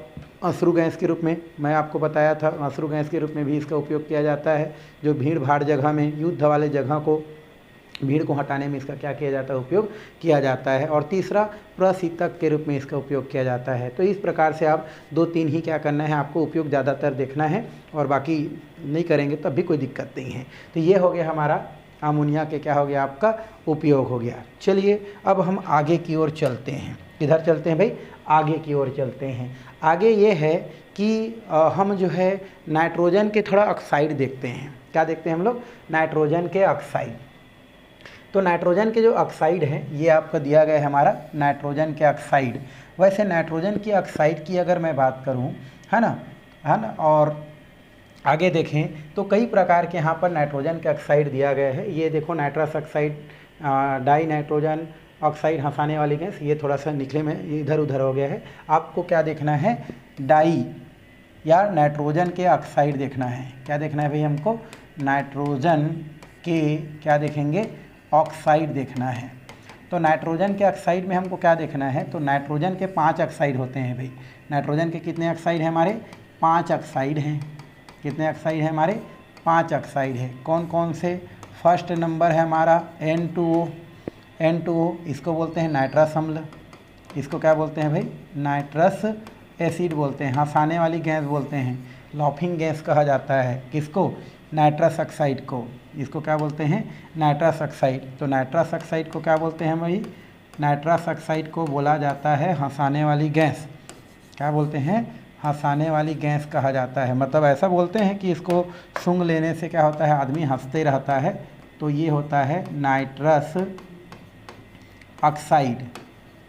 अश्रु गैस के रूप में मैं आपको बताया था, अश्रु गैस के रूप में भी इसका उपयोग किया जाता है। जो भीड़ भाड़ जगह में, युद्ध वाले जगह को, भीड़ को हटाने में इसका क्या किया जाता है, उपयोग किया जाता है। और तीसरा प्रशीतक के रूप में इसका उपयोग किया जाता है। तो इस प्रकार से आप 2-3 ही क्या करना है, आपको उपयोग ज़्यादातर देखना है और बाकी नहीं करेंगे तब भी कोई दिक्कत नहीं है। तो ये हो गया हमारा अमोनिया के क्या हो गया, आपका उपयोग हो गया। चलिए अब हम आगे की ओर चलते हैं। किधर चलते हैं भाई, आगे की ओर चलते हैं। आगे ये है कि हम जो है नाइट्रोजन के थोड़ा ऑक्साइड देखते हैं। क्या देखते हैं हम लोग, नाइट्रोजन के ऑक्साइड। तो नाइट्रोजन के जो ऑक्साइड हैं ये आपका दिया गया है हमारा नाइट्रोजन के ऑक्साइड। वैसे नाइट्रोजन की ऑक्साइड की अगर मैं बात करूं, है ना, और आगे देखें तो कई प्रकार के यहाँ पर नाइट्रोजन के ऑक्साइड दिया गया है। ये देखो nitrous oxide, dinitrogen oxide, हंसाने वाली गैस, ये थोड़ा सा निकले में इधर उधर हो गया है। आपको क्या देखना है, डाई या नाइट्रोजन के ऑक्साइड देखना है। क्या देखना है भाई हमको, नाइट्रोजन के क्या देखेंगे, ऑक्साइड देखना है। तो नाइट्रोजन के ऑक्साइड में हमको क्या देखना है, तो नाइट्रोजन के 5 ऑक्साइड होते हैं भाई। नाइट्रोजन के कितने ऑक्साइड हैं हमारे, 5 ऑक्साइड हैं। कितने ऑक्साइड हैं हमारे, 5 ऑक्साइड है। कौन कौन से, फर्स्ट नंबर है हमारा N2O। N2O इसको बोलते हैं नाइट्रस अम्ल। इसको क्या बोलते हैं भाई, नाइट्रस एसिड बोलते हैं, हंसाने वाली गैस बोलते हैं, लाफिंग गैस कहा जाता है। किसको, नाइट्रस ऑक्साइड को। इसको क्या बोलते हैं, नाइट्रस ऑक्साइड। तो नाइट्रस ऑक्साइड को क्या बोलते हैं भाई, नाइट्रस ऑक्साइड को बोला जाता है हंसाने वाली गैस। क्या बोलते हैं, हंसाने वाली गैस कहा जाता है। मतलब ऐसा बोलते हैं कि इसको सूंघ लेने से क्या होता है, आदमी हंसते रहता है। तो ये होता है नाइट्रस ऑक्साइड।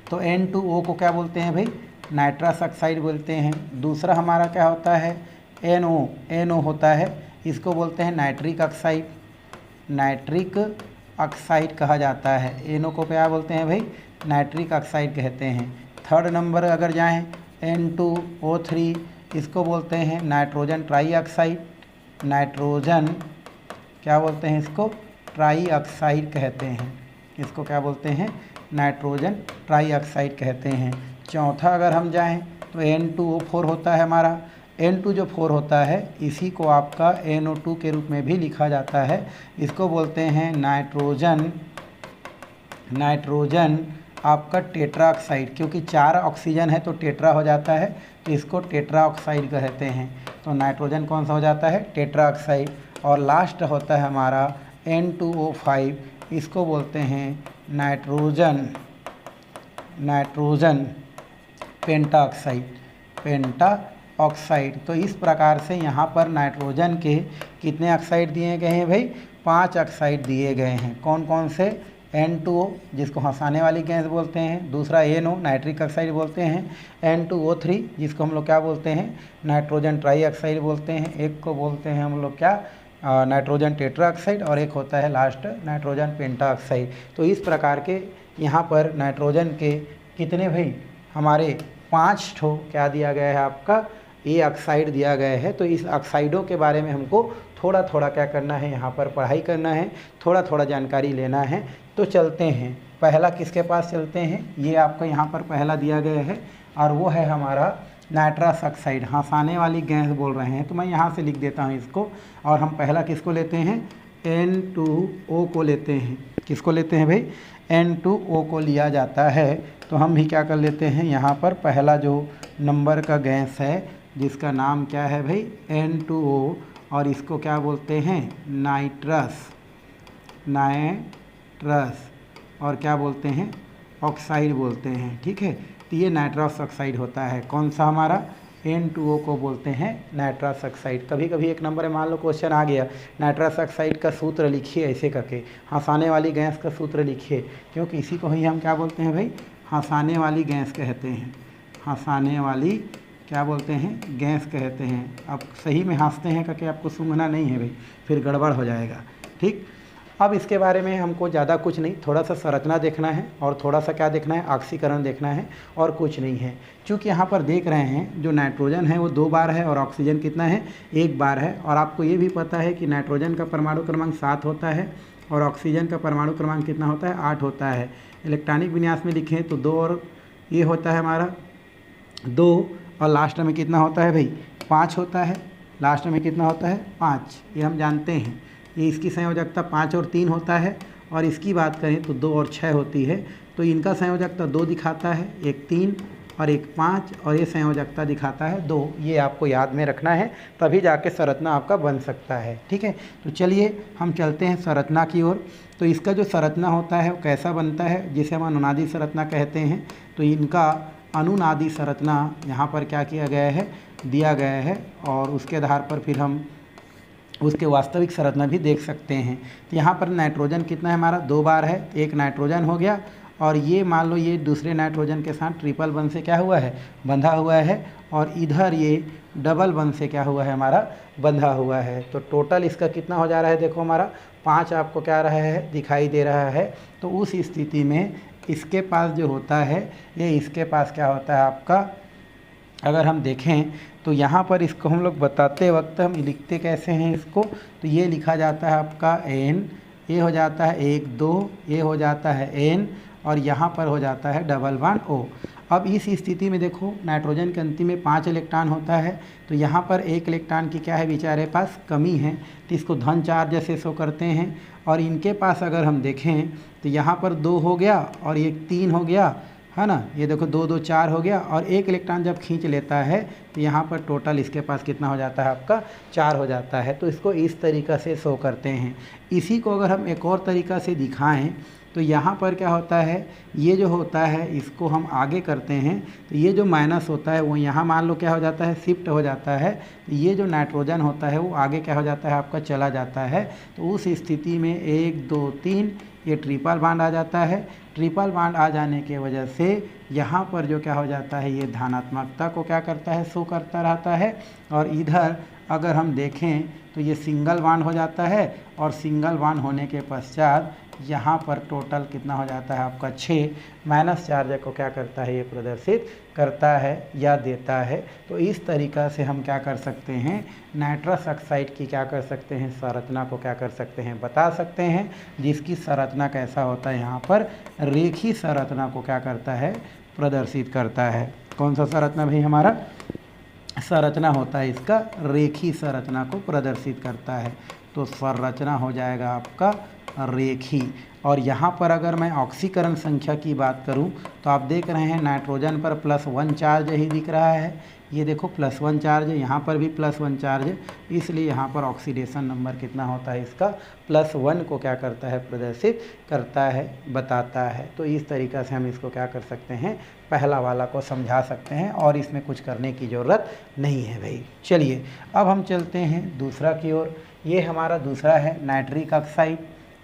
तो N2O को क्या बोलते हैं भाई, नाइट्रस ऑक्साइड बोलते हैं। दूसरा हमारा क्या होता है, NO होता है, इसको बोलते हैं नाइट्रिक ऑक्साइड। नाइट्रिक ऑक्साइड कहा जाता है। NO को क्या बोलते हैं भाई, नाइट्रिक ऑक्साइड कहते हैं। थर्ड नंबर अगर जाएं N2O3, इसको बोलते हैं नाइट्रोजन ट्राई ऑक्साइड। नाइट्रोजन क्या बोलते हैं, इसको ट्राई ऑक्साइड कहते हैं। इसको क्या बोलते हैं, नाइट्रोजन ट्राई ऑक्साइड कहते हैं। चौथा अगर हम जाएं तो N2O4 होता है हमारा। N2 जो 4 होता है इसी को आपका NO2 के रूप में भी लिखा जाता है। इसको बोलते हैं नाइट्रोजन आपका टेट्रा ऑक्साइड, क्योंकि 4 ऑक्सीजन है तो टेट्रा हो जाता है, तो इसको टेट्रा ऑक्साइड कहते हैं। तो नाइट्रोजन कौन सा हो जाता है, टेट्रा ऑक्साइड। और लास्ट होता है हमारा N2O5, इसको बोलते हैं नाइट्रोजन पेंटा ऑक्साइड। तो इस प्रकार से यहाँ पर नाइट्रोजन के कितने ऑक्साइड दिए गए हैं भाई, 5 ऑक्साइड दिए गए हैं। कौन कौन से, N2O जिसको हंसाने वाली गैस बोलते हैं, दूसरा NO नाइट्रिक ऑक्साइड बोलते हैं, N2O3 जिसको हम लोग क्या बोलते हैं, नाइट्रोजन ट्राई ऑक्साइड बोलते हैं, एक को बोलते हैं हम लोग क्या, नाइट्रोजन टेट्रा ऑक्साइड, और एक होता है लास्ट नाइट्रोजन पेंटा ऑक्साइड। तो इस प्रकार के यहाँ पर नाइट्रोजन के कितने भाई, हमारे 5 ठो क्या दिया गया है आपका, ये ऑक्साइड दिया गया है। तो इस ऑक्साइडों के बारे में हमको थोड़ा थोड़ा क्या करना है, यहाँ पर पढ़ाई करना है, थोड़ा थोड़ा जानकारी लेना है। तो चलते हैं, पहला किसके पास चलते हैं, ये आपको यहाँ पर पहला दिया गया है और वो है हमारा नाइट्रस ऑक्साइड, हंसाने वाली गैस बोल रहे हैं। तो मैं यहाँ से लिख देता हूँ इसको, और हम पहला किसको लेते हैं, N2O को लेते हैं। किसको लेते हैं भाई, N2O को लिया जाता है। तो हम भी क्या कर लेते हैं, यहाँ पर पहला जो नंबर का गैस है जिसका नाम क्या है भाई, N2O, और इसको क्या बोलते हैं, नाइट्रस, और क्या बोलते हैं, ऑक्साइड बोलते हैं। ठीक है, तो ये नाइट्रस ऑक्साइड होता है। कौन सा हमारा, N2O को बोलते हैं नाइट्रस ऑक्साइड। कभी कभी एक नंबर में मान लो क्वेश्चन आ गया, नाइट्रस ऑक्साइड का सूत्र लिखिए ऐसे करके, हंसाने वाली गैस का सूत्र लिखिए, क्योंकि इसी को ही हम क्या बोलते हैं भाई, हंसाने वाली गैस कहते हैं। हंसाने वाली क्या बोलते हैं, गैस कहते हैं। अब सही में हंसते हैं करके आपको सूंघना नहीं है भाई, फिर गड़बड़ हो जाएगा। ठीक, अब इसके बारे में हमको ज़्यादा कुछ नहीं, थोड़ा सा संरचना देखना है और थोड़ा सा क्या देखना है, ऑक्सीकरण देखना है और कुछ नहीं है। चूँकि यहाँ पर देख रहे हैं जो नाइट्रोजन है वो 2 बार है और ऑक्सीजन कितना है, 1 बार है। और आपको ये भी पता है कि नाइट्रोजन का परमाणु क्रमांक 7 होता है और ऑक्सीजन का परमाणु क्रमांक कितना होता है, 8 होता है। इलेक्ट्रॉनिक विन्यास में लिखें तो 2 और ये होता है हमारा 2 और लास्ट में कितना होता है भाई, 5 होता है। लास्ट में कितना होता है, 5, ये हम जानते हैं। ये इसकी संयोजकता 5 और 3 होता है और इसकी बात करें तो 2 और 6 होती है। तो इनका संयोजकता 2 दिखाता है, एक 3 और एक 5, और ये संयोजकता दिखाता है 2। ये आपको याद में रखना है, तभी जाके संरचना आपका बन सकता है। ठीक है, तो चलिए हम चलते हैं संरचना की ओर। तो इसका जो संरचना होता है वो कैसा बनता है, जिसे हम अनुनादी संरचना कहते हैं। तो इनका अनुनादी संरचना यहाँ पर क्या किया गया है, दिया गया है, और उसके आधार पर फिर हम उसके वास्तविक संरचना भी देख सकते हैं। तो यहाँ पर नाइट्रोजन कितना है हमारा, 2 बार है, एक नाइट्रोजन हो गया, और ये मान लो ये दूसरे नाइट्रोजन के साथ ट्रिपल बंध से क्या हुआ है, बंधा हुआ है, और इधर ये डबल बंध से क्या हुआ है, हमारा बंधा हुआ है। तो टोटल इसका कितना हो जा रहा है, देखो हमारा 5 आपको क्या रहा है, दिखाई दे रहा है। तो उस स्थिति में इसके पास जो होता है, ये इसके पास क्या होता है आपका, अगर हम देखें तो यहाँ पर इसको हम लोग बताते वक्त हम लिखते कैसे हैं इसको, तो ये लिखा जाता है आपका N, ये हो जाता है 1 2, ये हो जाता है N, और यहाँ पर हो जाता है डबल बॉन्ड O। अब इस स्थिति में देखो नाइट्रोजन के अंतिम में 5 इलेक्ट्रॉन होता है, तो यहाँ पर 1 इलेक्ट्रॉन की क्या है, बेचारे पास कमी है, तो इसको धन चार्ज से शो करते हैं। और इनके पास अगर हम देखें तो यहाँ पर 2 हो गया और एक 3 हो गया, है ना, ये देखो 2 2 4 हो गया, और 1 इलेक्ट्रॉन जब खींच लेता है तो यहाँ पर टोटल इसके पास कितना हो जाता है आपका, 4 हो जाता है। तो इसको इस तरीक़ा से शो करते हैं। इसी को अगर हम एक और तरीक़ा से दिखाएं तो यहाँ पर क्या होता है, ये जो होता है इसको हम आगे करते हैं, तो ये जो माइनस होता है वो यहाँ मान लो क्या हो जाता है, शिफ्ट हो जाता है। तो ये जो नाइट्रोजन होता है वो आगे क्या हो जाता है आपका, चला जाता है। तो उस स्थिति में 1 2 3 ये ट्रिपल बॉन्ड आ जाता है। ट्रिपल बॉन्ड आ जाने के वजह से यहाँ पर जो क्या हो जाता है, ये धनात्मकता को क्या करता है, शो करता रहता है। और इधर अगर हम देखें तो ये सिंगल बॉन्ड हो जाता है, और सिंगल बॉन्ड होने के पश्चात यहाँ पर टोटल कितना हो जाता है आपका 6, माइनस चार्ज को क्या करता है, ये प्रदर्शित करता है या देता है। तो इस तरीक़ा से हम क्या कर सकते हैं, नाइट्रस ऑक्साइड की क्या कर सकते हैं, संरचना को क्या कर सकते हैं, बता सकते हैं, जिसकी संरचना कैसा होता है, यहाँ पर रेखीय संरचना को क्या करता है, प्रदर्शित करता है। कौन सा संरचना भाई, हमारा संरचना होता है इसका रेखीय संरचना को प्रदर्शित करता है। तो संरचना हो जाएगा आपका रेखीय। और यहाँ पर अगर मैं ऑक्सीकरण संख्या की बात करूँ तो आप देख रहे हैं नाइट्रोजन पर +1 चार्ज ही दिख रहा है, ये देखो +1 चार्ज, यहाँ पर भी +1 चार्ज, इसलिए यहाँ पर ऑक्सीडेशन नंबर कितना होता है इसका, +1 को क्या करता है, प्रदर्शित करता है, बताता है। तो इस तरीक़ा से हम इसको क्या कर सकते हैं, पहला वाला को समझा सकते हैं, और इसमें कुछ करने की ज़रूरत नहीं है भाई। चलिए अब हम चलते हैं दूसरा की ओर। ये हमारा दूसरा है नाइट्रिक ऑक्साइड,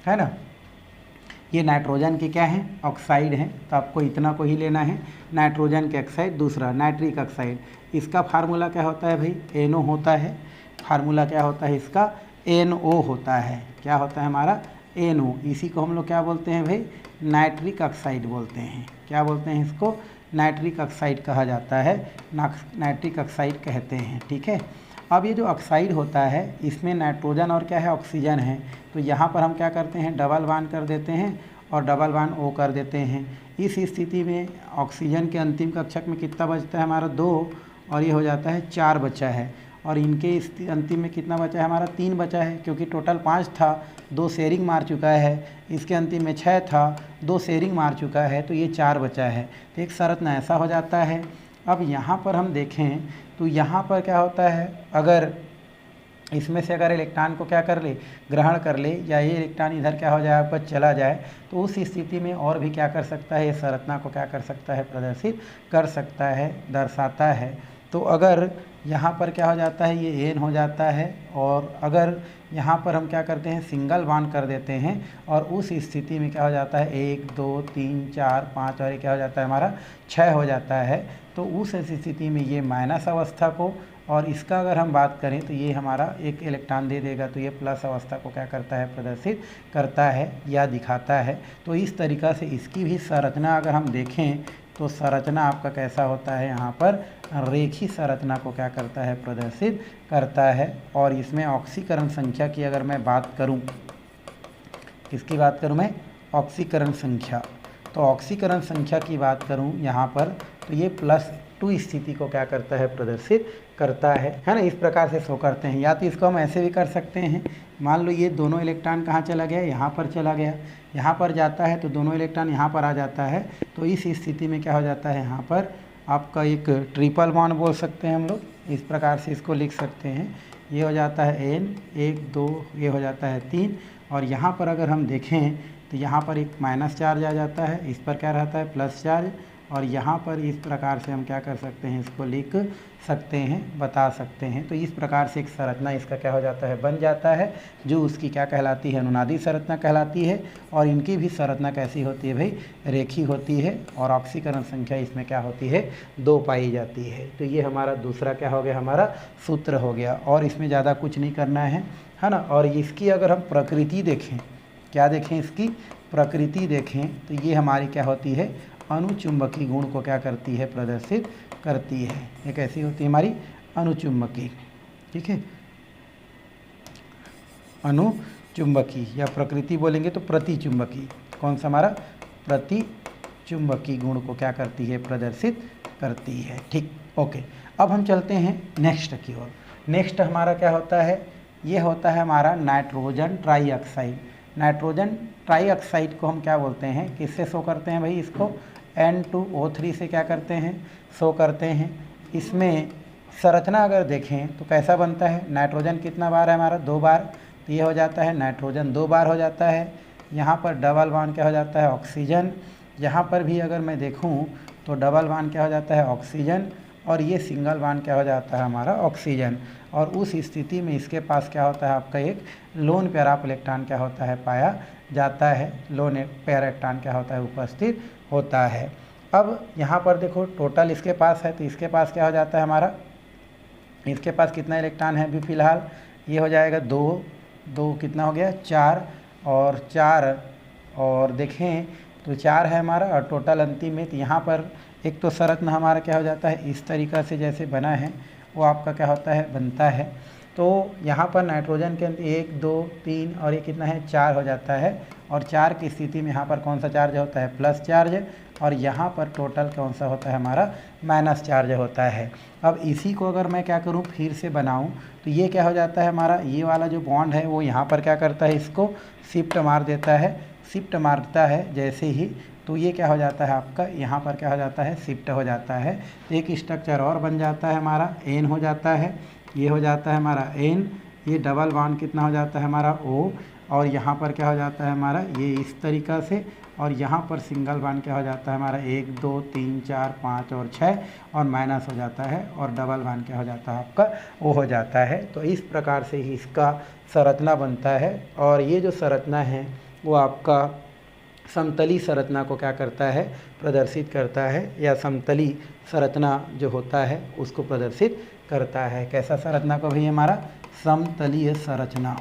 है ना। ये नाइट्रोजन के क्या हैं, ऑक्साइड हैं, तो आपको इतना को ही लेना है, नाइट्रोजन के ऑक्साइड। दूसरा नाइट्रिक ऑक्साइड, इसका फार्मूला क्या होता है भाई, NO होता है। फार्मूला क्या होता है इसका, NO होता है। क्या होता है हमारा, NO। इसी को हम लोग क्या बोलते हैं भाई, नाइट्रिक ऑक्साइड बोलते हैं। क्या बोलते हैं इसको, नाइट्रिक ऑक्साइड कहा जाता है, नाइट्रिक ऑक्साइड कहते हैं। ठीक है, अब ये जो ऑक्साइड होता है इसमें नाइट्रोजन और क्या है, ऑक्सीजन है। तो यहाँ पर हम क्या करते हैं, डबल बॉन्ड कर देते हैं और डबल बॉन्ड O कर देते हैं। इस स्थिति में ऑक्सीजन के अंतिम कक्षक में कितना बचता है हमारा, 2, और ये हो जाता है 4 बचा है। और इनके इस अंतिम में कितना बचा है हमारा, 3 बचा है, क्योंकि टोटल 5 था, 2 शेयरिंग मार चुका है। इसके अंतिम में 6 था, 2 शेयरिंग मार चुका है, तो ये 4 बचा है। तो एक संरचना ऐसा हो जाता है। अब यहाँ पर हम देखें तो यहाँ पर क्या होता है, अगर इसमें से अगर इलेक्ट्रॉन को क्या कर ले, ग्रहण कर ले, या ये इलेक्ट्रॉन इधर क्या हो जाए, आपका चला जाए, तो उस स्थिति में और भी क्या कर सकता है, ये संरचना को क्या कर सकता है, प्रदर्शित कर सकता है, दर्शाता है। तो अगर यहाँ पर क्या हो जाता है, ये N हो जाता है, और अगर यहाँ पर हम क्या करते हैं, सिंगल बॉन्ड कर देते हैं, और उस स्थिति में क्या हो जाता है, 1 2 3 4 5, और ये क्या हो जाता है हमारा 6 हो जाता है। तो उस ऐसी स्थिति में ये माइनस अवस्था को, और इसका अगर हम बात करें तो ये हमारा एक इलेक्ट्रॉन दे देगा, तो ये प्लस अवस्था को क्या करता है, प्रदर्शित करता है या दिखाता है। तो इस तरीक़ा से इसकी भी संरचना अगर हम देखें तो संरचना आपका कैसा होता है, यहाँ पर रेखी संरचना को क्या करता है, प्रदर्शित करता है। और इसमें ऑक्सीकरण संख्या की अगर मैं बात करूँ, किसकी बात करूँ मैं, ऑक्सीकरण संख्या, तो ऑक्सीकरण संख्या की बात करूँ यहाँ पर, तो ये +2 स्थिति को क्या करता है, प्रदर्शित करता है ना। इस प्रकार से शो करते हैं। या तो इसको हम ऐसे भी कर सकते हैं, मान लो ये दोनों इलेक्ट्रॉन कहाँ चला गया, यहाँ पर चला गया, यहाँ पर जाता है तो दोनों इलेक्ट्रॉन यहाँ पर आ जाता है, तो इस स्थिति में क्या हो जाता है, यहाँ पर आपका एक ट्रिपल बॉन्ड बोल सकते हैं हम लोग, इस प्रकार से इसको लिख सकते हैं। ये हो जाता है N 1 2, ये हो जाता है 3, और यहाँ पर अगर हम देखें तो यहाँ पर एक माइनस चार्ज आ जाता है, इस पर क्या रहता है, प्लस चार्ज, और यहाँ पर इस प्रकार से हम क्या कर सकते हैं, इसको लिख सकते हैं, बता सकते हैं। तो इस प्रकार से एक संरचना इसका क्या हो जाता है, बन जाता है, जो उसकी क्या कहलाती है, अनुनादी संरचना कहलाती है। और इनकी भी संरचना कैसी होती है भाई, रेखी होती है, और ऑक्सीकरण संख्या इसमें क्या होती है, 2 पाई जाती है। तो ये हमारा दूसरा क्या हो गया, हमारा सूत्र हो गया, और इसमें ज़्यादा कुछ नहीं करना है ना। और इसकी अगर हम प्रकृति देखें, क्या देखें, इसकी प्रकृति देखें, तो ये हमारी क्या होती है, अनुचुंबकी गुण को क्या करती है, प्रदर्शित करती है। ये कैसी होती है, हमारी अनुचुंबकी, ठीक है, अनुचुंबकी, या प्रकृति बोलेंगे तो प्रतिचुंबकी, कौन सा हमारा, प्रतिचुंबकी गुण को क्या करती है, प्रदर्शित करती है। ठीक, ओके। अब हम चलते हैं नेक्स्ट की ओर। नेक्स्ट हमारा क्या होता है, ये होता है हमारा नाइट्रोजन ट्राईऑक्साइड। नाइट्रोजन ट्राईऑक्साइड को हम क्या बोलते हैं, किससे शो करते हैं भाई, इसको N2O3 से क्या करते हैं, शो करते हैं। इसमें संरचना अगर देखें तो कैसा बनता है, नाइट्रोजन कितना बार है हमारा, 2 बार, तो ये हो जाता है नाइट्रोजन 2 बार हो जाता है। यहाँ पर डबल बॉन्ड क्या हो जाता है, ऑक्सीजन। यहाँ पर भी अगर मैं देखूँ तो डबल बॉन्ड क्या हो जाता है, ऑक्सीजन, और ये सिंगल बॉन्ड क्या हो जाता है, हमारा ऑक्सीजन। और उस स्थिति में इसके पास क्या होता है, आपका एक लोन पेयर ऑफ इलेक्ट्रॉन क्या होता है, पाया जाता है, लोन पेयर इलेक्ट्रॉन क्या होता है, उपस्थित होता है। अब यहाँ पर देखो टोटल इसके पास है, तो इसके पास क्या हो जाता है हमारा, इसके पास कितना इलेक्ट्रॉन है अभी फ़िलहाल, ये हो जाएगा 2 कितना हो गया, 4 और 4, और देखें तो 4 है हमारा, और टोटल अंतिम में, तो यहाँ पर एक तो संरचना हमारा क्या हो जाता है, इस तरीक़ा से जैसे बना है वो आपका क्या होता है, बनता है। तो यहाँ पर नाइट्रोजन के अंदर 1 2 3 और ये कितना है, 4 हो जाता है, और 4 की स्थिति में यहाँ पर कौन सा चार्ज होता है, प्लस चार्ज, और यहाँ पर टोटल कौन सा होता है हमारा, माइनस चार्ज होता है। अब इसी को अगर मैं क्या करूँ, फिर से बनाऊँ, तो ये क्या हो जाता है हमारा, ये वाला जो बॉन्ड है वो यहाँ पर क्या करता है, इसको शिफ्ट मार देता है, शिफ्ट मारता है जैसे ही, तो ये क्या हो जाता है आपका, यहाँ पर क्या हो जाता है, शिफ्ट हो जाता है। एक स्ट्रक्चर और बन जाता है हमारा, N हो जाता है, ये हो जाता है हमारा N, ये डबल बॉन्ड कितना हो जाता है हमारा O, और यहाँ पर क्या हो जाता है हमारा, ये इस तरीक़ा से, और यहाँ पर सिंगल बॉन्ड क्या हो जाता है हमारा, 1 2 3 4 5 और 6, और माइनस हो जाता है, और डबल बॉन्ड क्या हो जाता है आपका, O हो जाता है। तो इस प्रकार से ही इसका संरचना बनता है। और ये जो संरचना है वो आपका समतली संरचना को क्या करता है, प्रदर्शित करता है, या समतली संरचना जो होता है उसको प्रदर्शित करता है। कैसा संरचना को भाई, हमारा समतलीय संरचना,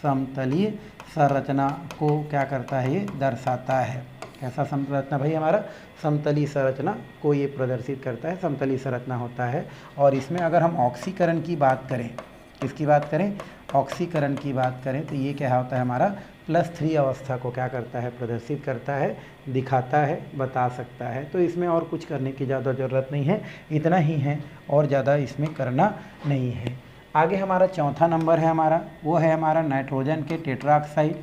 समतलीय संरचना को क्या करता है, ये दर्शाता है। कैसा संरचना भाई, हमारा समतली संरचना को ये प्रदर्शित करता है, समतली संरचना होता है। और इसमें अगर हम ऑक्सीकरण की बात करें, किसकी बात करें, ऑक्सीकरण की बात करें, तो ये क्या होता है हमारा, +3 अवस्था को क्या करता है, प्रदर्शित करता है, दिखाता है, बता सकता है। तो इसमें और कुछ करने की ज़्यादा ज़रूरत नहीं है, इतना ही है, और ज़्यादा इसमें करना नहीं है। आगे हमारा चौथा नंबर है हमारा, वो है हमारा नाइट्रोजन के टेट्राऑक्साइड।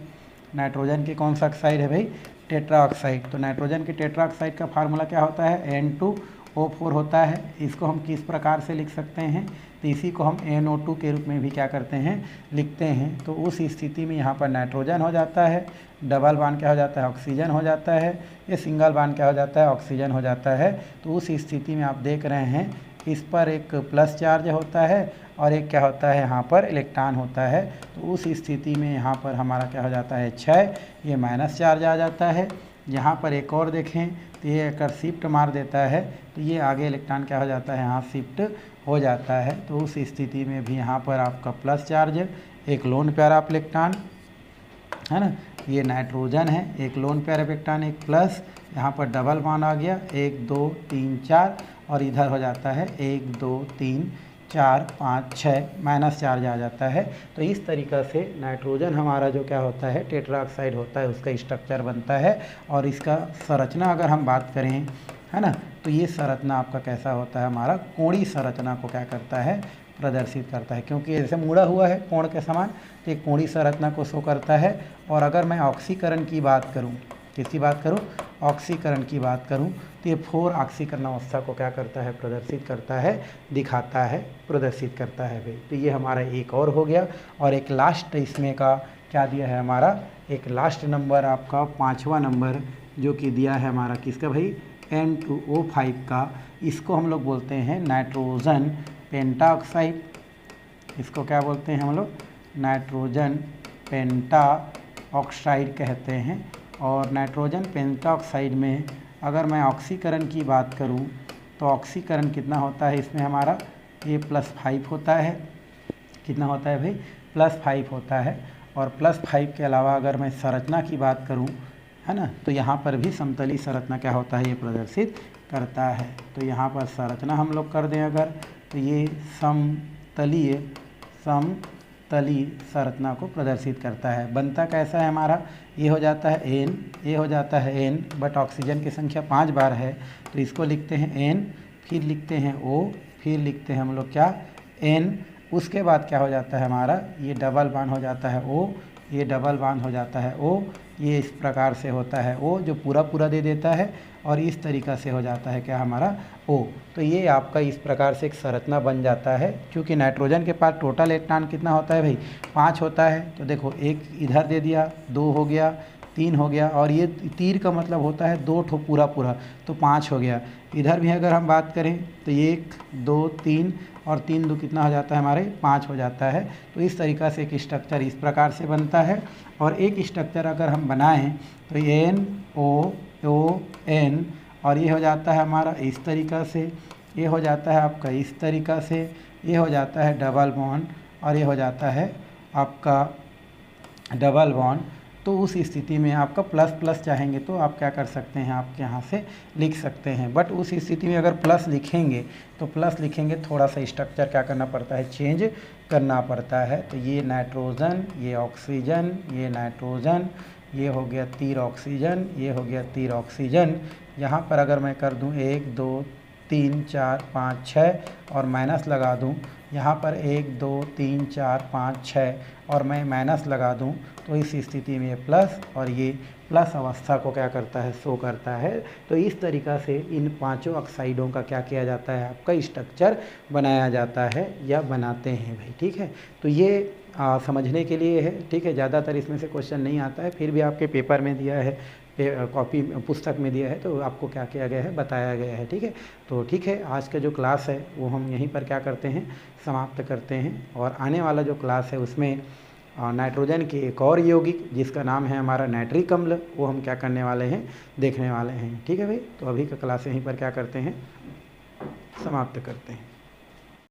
नाइट्रोजन के कौन सा ऑक्साइड है भाई, टेट्राऑक्साइड। तो नाइट्रोजन के टेट्राऑक्साइड का फार्मूला क्या होता है, N2O4 होता है। इसको हम किस प्रकार से लिख सकते हैं, तो इसी को हम NO2 के रूप में भी क्या करते हैं, लिखते हैं। तो उस स्थिति में यहाँ पर नाइट्रोजन हो जाता है, डबल बॉन्ड क्या हो जाता है, ऑक्सीजन हो जाता है, ये सिंगल बॉन्ड क्या हो जाता है, ऑक्सीजन हो जाता है। तो उस स्थिति में आप देख रहे हैं इस पर एक प्लस चार्ज होता है, और एक क्या होता है, यहाँ पर इलेक्ट्रॉन होता है। तो उस स्थिति में यहाँ पर हमारा क्या हो जाता है, 6, ये माइनस चार्ज आ जाता है। यहाँ पर एक और देखें तो तो ये अगर शिफ्ट मार देता है तो ये आगे इलेक्ट्रॉन क्या हो जाता है, यहाँ शिफ्ट हो जाता है। तो उस स्थिति में भी यहाँ पर आपका प्लस चार्ज है, एक लोन पेयर ऑफ इलेक्ट्रॉन है ना, ये नाइट्रोजन है, एक लोन पेयर ऑफ इलेक्ट्रॉन, एक प्लस, यहाँ पर डबल बॉन्ड आ गया, 1 2 3 4, और इधर हो जाता है 1 2 3 4 5 6 माइनस चार्ज आ जाता है। तो इस तरीक़ा से नाइट्रोजन हमारा जो क्या होता है, टेट्रा ऑक्साइड होता है, उसका स्ट्रक्चर बनता है। और इसका संरचना अगर हम बात करें है ना, तो ये संरचना आपका कैसा होता है, हमारा कोणीय संरचना को क्या करता है, प्रदर्शित करता है, क्योंकि जैसे मुड़ा हुआ है कोण के समान, तो एक कोणीय संरचना को शो करता है। और अगर मैं ऑक्सीकरण की बात करूं, किसकी बात करूं, ऑक्सीकरण की बात करूं, तो ये 4 ऑक्सीकरण अवस्था को क्या करता है, प्रदर्शित करता है, दिखाता है, प्रदर्शित करता है भाई। तो ये हमारा एक और हो गया। और एक लास्ट इसमें का क्या दिया है हमारा, एक लास्ट नंबर आपका 5वां नंबर जो कि दिया है हमारा किसका भाई, N2O5 का। इसको हम लोग बोलते हैं नाइट्रोजन पेंटाऑक्साइड। इसको क्या बोलते हैं हम लोग, नाइट्रोजन पेंटाऑक्साइड कहते हैं। और नाइट्रोजन पेंटाऑक्साइड में अगर मैं ऑक्सीकरण की बात करूं तो ऑक्सीकरण कितना होता है इसमें हमारा, ये +5 होता है। कितना होता है भाई, +5 होता है। और +5 के अलावा अगर मैं संरचना की बात करूं है ना, तो यहाँ पर भी समतलीय संरचना क्या होता है, ये प्रदर्शित करता है। तो यहाँ पर संरचना हम लोग कर दें अगर, तो ये समतलीय संरचना को प्रदर्शित करता है। बनता कैसा है हमारा, ये हो जाता है N, ये हो जाता है N, बट ऑक्सीजन की संख्या 5 बार है, तो इसको लिखते हैं N, फिर लिखते हैं O, फिर लिखते हैं हम लोग क्या, N। उसके बाद क्या हो जाता है हमारा, ये डबल बॉन्ड हो जाता है O, ये डबल बॉन्ड हो जाता है O, ये इस प्रकार से होता है O, जो पूरा दे देता है, और इस तरीक़ा से हो जाता है क्या हमारा O। तो ये आपका इस प्रकार से एक संरचना बन जाता है। क्योंकि नाइट्रोजन के पास टोटल इलेक्ट्रॉन कितना होता है भाई, 5 होता है। तो देखो एक इधर दे दिया, 2 हो गया, 3 हो गया, और ये तीर का मतलब होता है 2 ठो पूरा, तो 5 हो गया। इधर भी अगर हम बात करें तो 1 2 3, और 3 2 कितना हो जाता है हमारे, 5 हो जाता है। तो इस तरीक़ा से एक स्ट्रक्चर इस प्रकार से बनता है। और एक स्ट्रक्चर अगर हम बनाएं तो NOON, और ये हो जाता है हमारा इस तरीक़ा से, ये हो जाता है आपका इस तरीक़ा से, ये हो जाता है डबल बॉन्ड, और ये हो जाता है आपका डबल बॉन्ड। तो उस स्थिति में आपका प्लस चाहेंगे तो आप क्या कर सकते हैं, आपके यहाँ से लिख सकते हैं। बट उस स्थिति में अगर प्लस लिखेंगे तो थोड़ा सा स्ट्रक्चर क्या करना पड़ता है, चेंज करना पड़ता है। तो ये नाइट्रोजन, ये ऑक्सीजन, ये नाइट्रोजन, ये हो गया तीर ऑक्सीजन, ये हो गया तीर ऑक्सीजन। यहाँ पर अगर मैं कर दूँ 1 2 3 4 5 6 और माइनस लगा दूँ, यहाँ पर 1 2 3 4 5 6 और मैं माइनस लगा दूँ, तो इस स्थिति में प्लस, और ये प्लस अवस्था को क्या करता है, शो करता है। तो इस तरीक़ा से इन 5 ऑक्साइडों का क्या किया जाता है, आपका स्ट्रक्चर बनाया जाता है या बनाते हैं भाई। ठीक है, तो ये समझने के लिए है। ठीक है, ज़्यादातर इसमें से क्वेश्चन नहीं आता है, फिर भी आपके पेपर में दिया है, कॉपी पुस्तक में दिया है, तो आपको क्या किया गया है, बताया गया है। ठीक है, तो ठीक है, आज का जो क्लास है वो हम यहीं पर क्या करते हैं, समाप्त करते हैं। और आने वाला जो क्लास है उसमें नाइट्रोजन के एक और यौगिक जिसका नाम है हमारा नाइट्रिक अम्ल, वो हम क्या करने वाले हैं, देखने वाले हैं। ठीक है भाई, तो अभी का क्लास यहीं पर क्या करते हैं, समाप्त करते हैं।